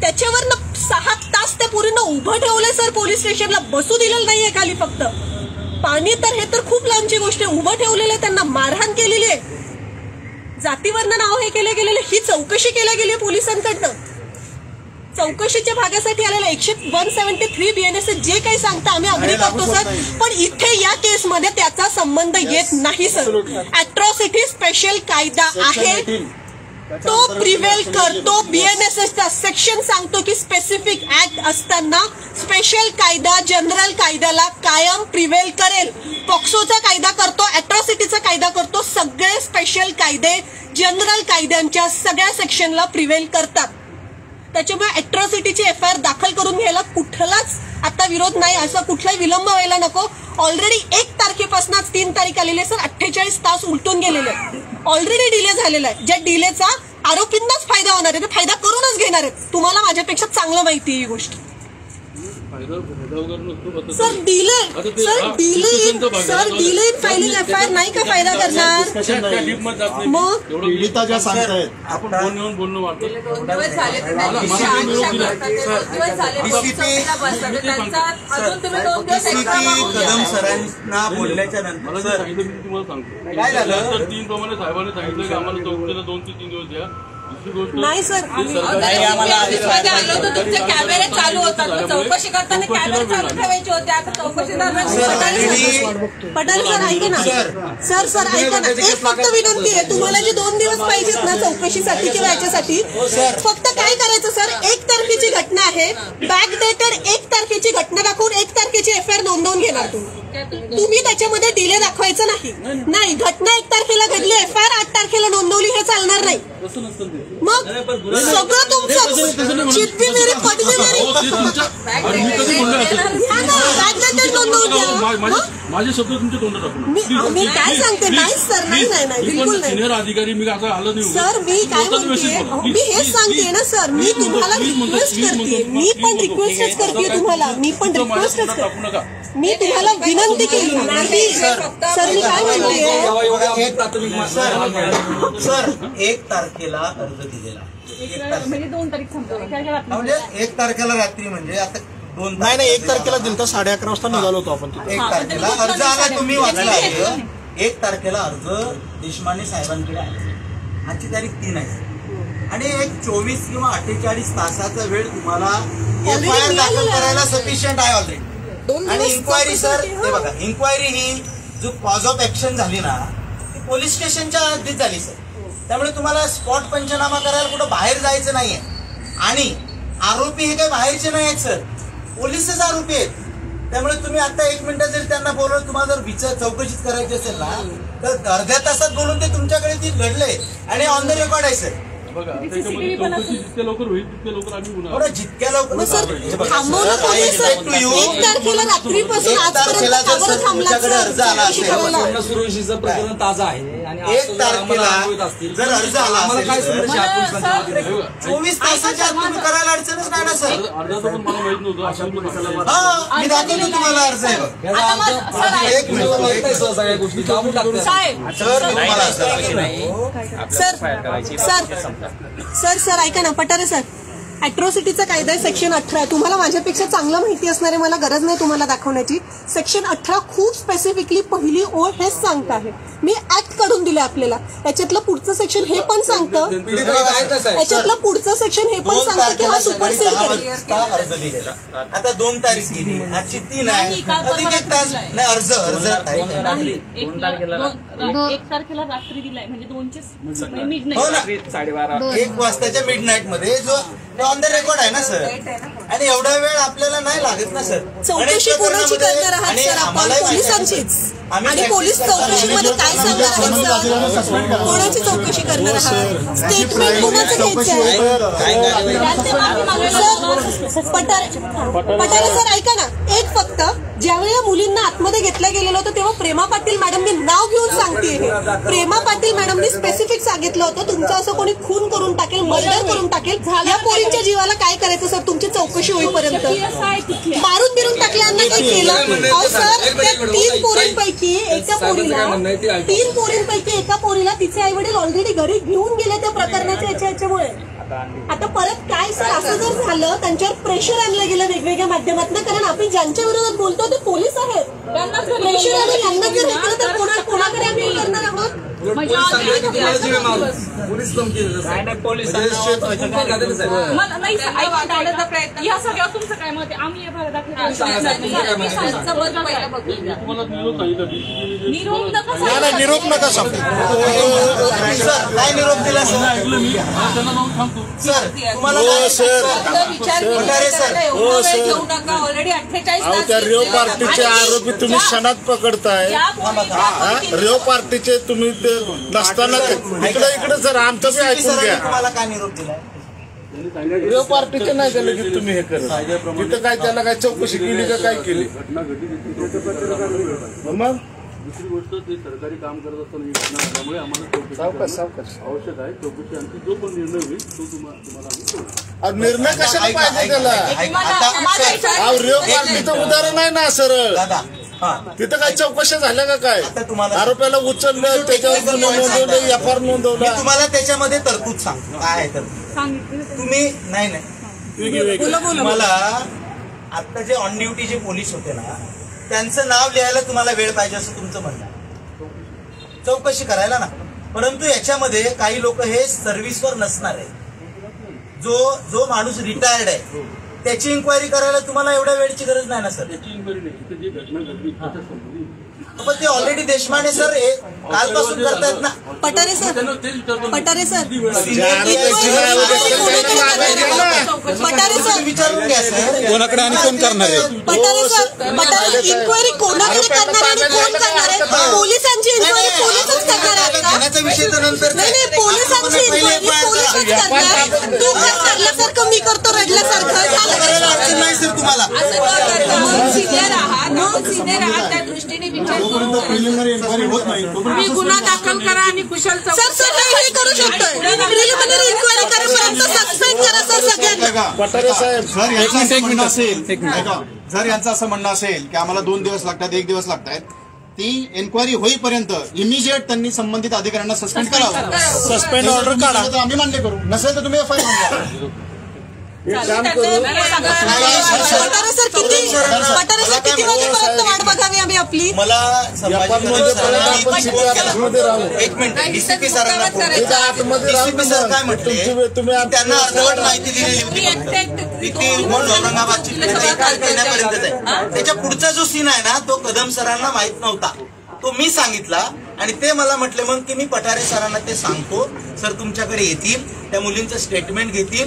त्याच्यावर 6 तास त्या पोरींना उभं ठेवलंय सर. पोलीस स्टेशनला बसू दिलेलं नाहीये खाली. फक्त पाणी तर हे तर खूप लांबची गोष्ट आहे. उभं ठेवलेलं आहे, त्यांना मारहाण केलेली आहे, जातीवरनं नाव हे केलं गेलेलं. ही चौकशी केल्या गेली आहे पोलिसांकडनं. चौकशीच्या भागासाठी आलेला 173 BNSS जे काही सांगता आम्ही अग्री करतो सर, पण इथे या केसमध्ये त्याचा संबंध येत नाही सर. ॲट्रॉसिटी स्पेशल कायदा आहे, तो प्रिव्हेल करतो. BNSSचा सेक्शन सांगतो की स्पेसिफिक ऍक्ट असताना स्पेशल कायदा जनरल कायद्याला कायम प्रिव्हेल करेल. पॉक्सोचा कायदा करतो, ॲट्रॉसिटीचा कायदा करतो. सगळे स्पेशल कायदे जनरल कायद्यांच्या सगळ्या सेक्शनला प्रिव्हेल करतात. त्याच्यामुळे ॲट्रॉसिटीची FIR दाखल करून घ्यायला कुठलाच आता विरोध नाही. असा कुठलाही विलंब व्हायला नको. ऑलरेडी 1 तारखेपासूनच 3 तारीख आलेली आहे सर. 48 तास उलटून गेलेले, ऑलरेडी डिले झालेला आहे. ज्या डिलेचा आरोपींनाच फायदा होणार आहे, ते फायदा करूनच घेणार आहेत. तुम्हाला माझ्यापेक्षा चांगलं माहिती आहे ही गोष्ट. फायदा वगैरे नसतो. Sir delay in filing FIR नाही का फायदा करणार? मग पीडिता ज्या सांगतायत आपण बोलणं वाटतं. कदम सरांना बोलल्याच्या नंतर तुम्हाला सांगतो काय झालं तर 3 प्रमाणे साहेबांनी सांगितलं की आम्हाला चौकशीला 2 ते 3 दिवस द्या. नाही सर तुमचे कॅमेरे चालू होतात, चौकशी करताना कॅमेरे चालू ठेवायचे होते. आता चौकशी पठारे सर ऐका ना, सर ऐका ना, एक फक्त विनंती आहे तुम्हाला, जे 2 दिवस पाहिजेत ना चौकशीसाठी किंवा याच्यासाठी, फक्त काय करायचं सर, 1 तारखेची घटना आहे, बॅक डेटेड 1 तारखेची घटना दाखवून 1 तारखेची FIR नोंदवून घेणार तुम्ही त्याच्यामध्ये डिले दाखवायचं नाही. घटना 1 तारखेला घडली, FIR 8 तारखेला नोंदवली, हे चालणार नाही. मग सगळं तुमचं चित्ती मेरी पदवी माझे शब्द तुमच्या तोंडात टाकून मी काय सांगते, नाही सर, नाही बिलकुल नाही. सिनियर अधिकारी मी आता आलं नाही सर, मी काय म्हणते, मी हेच सांगते ना सर, मी तुम्हाला रिक्वेस्ट करते, मी पण रिक्वेस्टच करते तुम्हाला, मी पण रिक्वेस्टच करते, मी तुम्हाला विनंती केली नाही. सर मी काय म्हणते सर 1 तारखेला अर्ज दिलेला, म्हणजे 2 तारीख संपतो, म्हणजे 1 तारखेला रात्री, म्हणजे आता 2 नाही 1 तारखेला दिलं तर 11:30 वाजता निघालो होतो आपण. 1 तारखेला अर्ज आला, तुम्ही वाचला आहे. 1 तारखेला अर्ज देशमाने साहेबांकडे आले, आजची तारीख 3 आहे आणि एक 24 किंवा 48 तासाचा वेळ तुम्हाला FIR दाखल करायला सफिशियंट आहे ऑलरेडी. आणि इन्क्वायरी सर, हे बघा, इन्क्वायरी ही जो कॉज ऑफ ऍक्शन झाली ना, ती पोलीस स्टेशनच्या हद्दीत झाली सर. त्यामुळे तुम्हाला स्पॉट पंचनामा करायला कुठं बाहेर जायचं नाहीये. आणि आरोपी हे काही बाहेरचे नाही आहेत सर, पोलीसच आरोपी आहेत. त्यामुळे तुम्ही आता 1 मिनिट जर त्यांना बोलवलं, तुम्हाला जर चौकशीच करायची असेल ना, तर अर्ध्या तासात बोलून ते तुमच्याकडे ती घडले आणि ऑन द रेकॉर्ड आहे सर. बघा त्याच्यामध्ये चौकशी जितक्या लवकर होईल तितक्या लवकर आम्ही बरोबर, जितक्या लवकर. एक तारखेला रात्रीपासून आजपर्यंत तुमच्याकडे अर्ज आला असेल, सुरुवातीचं प्रकरण ताजं आहे आणि 1 तारखेला जर अर्ज आला असेल, 24 तासाच्या आत तुम्ही करायला अडचणच नाही ना सर. अर्जाचं पण मला माहित नव्हतं. हा, मी दाखवतो तुम्हाला अर्ज आहे. एक मिनिट, सगळ्या गोष्टी जाऊन टाकतात सर, मी तुम्हाला सर ऐका ना, पठारे सर, अॅट्रॉसिटीचा कायदा आहे सेक्शन 18, तुम्हाला माझ्यापेक्षा चांगलं माहिती असणारे, मला गरज नाही तुम्हाला दाखवण्याची. सेक्शन 18 खूप स्पेसिफिकली पहिली ओळ हेच सांगत आहे. मी ऍक्ट काढून दिले आपल्याला, याच्यातलं पुढचं सेक्शन हे पण सांगतं, याच्यातलं पुढचं सेक्शन हे पण सांगतं की हा सुपरसीड करेल. अर्ज दिलेला आता 2 तारीख गेली, आजची 3 आहे, अधिक 1 तास नाही. अर्ज 1 तारखेला रात्री दिलाय, म्हणजे 2चे मिड हो ना, नाईट 1 वाजताच्या मिड नाईट मध्ये जो ऑन द रेकॉर्ड आहे ना सर. आणि एवढा वेळ आपल्याला नाही लागत ना सर. चौकशी कोणाची करणार आहात सर आपण? पोलिसांचीच. आणि पोलीस चौकशीमध्ये काय सांगणार आहेत सर? कोणाची चौकशी करणार आहात? स्टेटमेंट कोणाचं घ्यायचं आहे? पठारे सर ऐका ना, एक फक्त ज्यावेळी या मुलींना आतमध्ये घेतलं गेलेलं होतं तेव्हा प्रेमा पाटील मॅडमनी नाव घेऊन सांगते, हे प्रेमा पाटील मॅडमनी स्पेसिफिक सांगितलं होतं तुमचं असं कोणी खून करून टाकेल, मर्डर करून टाकेल, या पोरींच्या जीवाला काय करायचं सर तुमची चौकशी होईपर्यंत? मारून बिरून टाकल्यानं काही केलं सर? त्या 3 पोरींपैकी एका पोरीला तिचे आई वडील ऑलरेडी घरी घेऊन गेले त्या प्रकरणाच्या याच्यामुळे. आता परत काय सर, असं जर झालं त्यांच्यावर प्रेशर आणलं गेलं वेगवेगळ्या माध्यमातून, कारण आपण ज्यांच्या विरोधात बोलतो ते पोलीस आहेत, त्यांना प्रेशर आणलं, यांना जर हे केलं तर कोणाकडे आम्ही करणार आहोत? या सगळ्यावर तुमचं काय मत आहे? आम्ही निरोप नका सांगू. काय निरोप दिला सर? सर तुम्हाला त्या रिओ पार्टीचे आरोपी तुम्ही क्षणात पकडताय. रिओ पार्टीचे तुम्ही नसताना इकडे सर आमचं बी ऐकून घ्या. तुम्हाला काय निरोप दिला? रिओ पार्टीचे नाही झालं की तुम्ही हे करा, तिथं काय त्याला काय चौकशी केली का काय केली? मग दुसरी गोष्ट ते सरकारी काम करत असताना ही घटना झाल्यामुळे आम्हाला चौकशी करणं आवश्यक आहे. चौकशी आणखी जो पण निर्णय होईल तो तुम्हाला आम्ही करू. निर्णय कशाला पाहिजे त्याला? रिओ पार्टीचं उदाहरण आहे ना सरळ. तिथं काय चौकशा झाल्या का काय? आरोपाला उचललं, त्याच्यावर गुन्हा नोंदवलं, एफआर नोंदवला. तुम्हाला त्याच्यामध्ये तरतूद सांगतो काय आहे तरतूद. तुम्ही नाही तुम्हाला आता जे ऑन ड्युटी जे पोलीस होते ना त्यांचं नाव लिहायला तुम्हाला वेळ पाहिजे असं तुमचं म्हणणं आहे. चौकशी करायला ना. परंतु याच्यामध्ये काही लोक हे सर्व्हिसवर नसणार आहे. जो माणूस रिटायर्ड आहे त्याची इन्क्वायरी करायला तुम्हाला एवढ्या वेळची गरज नाही ना सर. त्याची इन्क्वायरी नाही, जी घटना घडली पण ते ऑलरेडी देशमाने सर हे कालपासून करतायत ना. पठारे सर विचारून घ्या सर. कोणाकडे आणि कोण करणार आहे? इन्क्वायरी कोणाकडे करणार आणि कोण करणार आहे? पोलिसांची इन्क्वायरी पोलिसच करणार आहेत का? घेण्याचा विषय तर नंतर नाही, पोलिसांची इन्क्वायरी पोलिसच करणार. तू काय रडल्यासारखं मी करतो रडल्यासारखं अडचण नाही सर तुम्हाला. सिनियर आहात त्या दृष्टीने विचार तुम्ही गुन्हा दाखल करा आणि कुशल हे करू शकतो. प्रिलिमिनरी इन्क्वायरी करेपर्यंत सस्पेंड करा सर सगळ्यांना. पठारे साहेब सर एक मिनिट असेल, जर यांचं असं म्हणणं असेल की आम्हाला 2 दिवस लागतात, 1 दिवस लागतात, ती एन्क्वायरी होईपर्यंत इमिजिएट त्यांनी संबंधित अधिकाऱ्यांना सस्पेंड करावं. सस्पेंड ऑर्डर काढा. आम्ही मान्य करू, नसेल तर तुम्ही एफआयआर नोंदवा. पठारे सर किती वाजेपर्यंत वाट बघावी आम्ही आपली? मला एक मिनिट डीसीपी सरांना डीसीपी सर काय म्हटले त्यांना अर्धवट माहिती दिलेली होती. औरंगाबादची करण्यापर्यंत आहे. त्याच्या पुढचा जो सीन आहे ना तो कदम सरांना माहित नव्हता, तो मी सांगितला आणि ते मला म्हटले मग की मी पठारे सरांना ते सांगतो, सर तुमच्याकडे येतील, त्या मुलींचं स्टेटमेंट घेतील.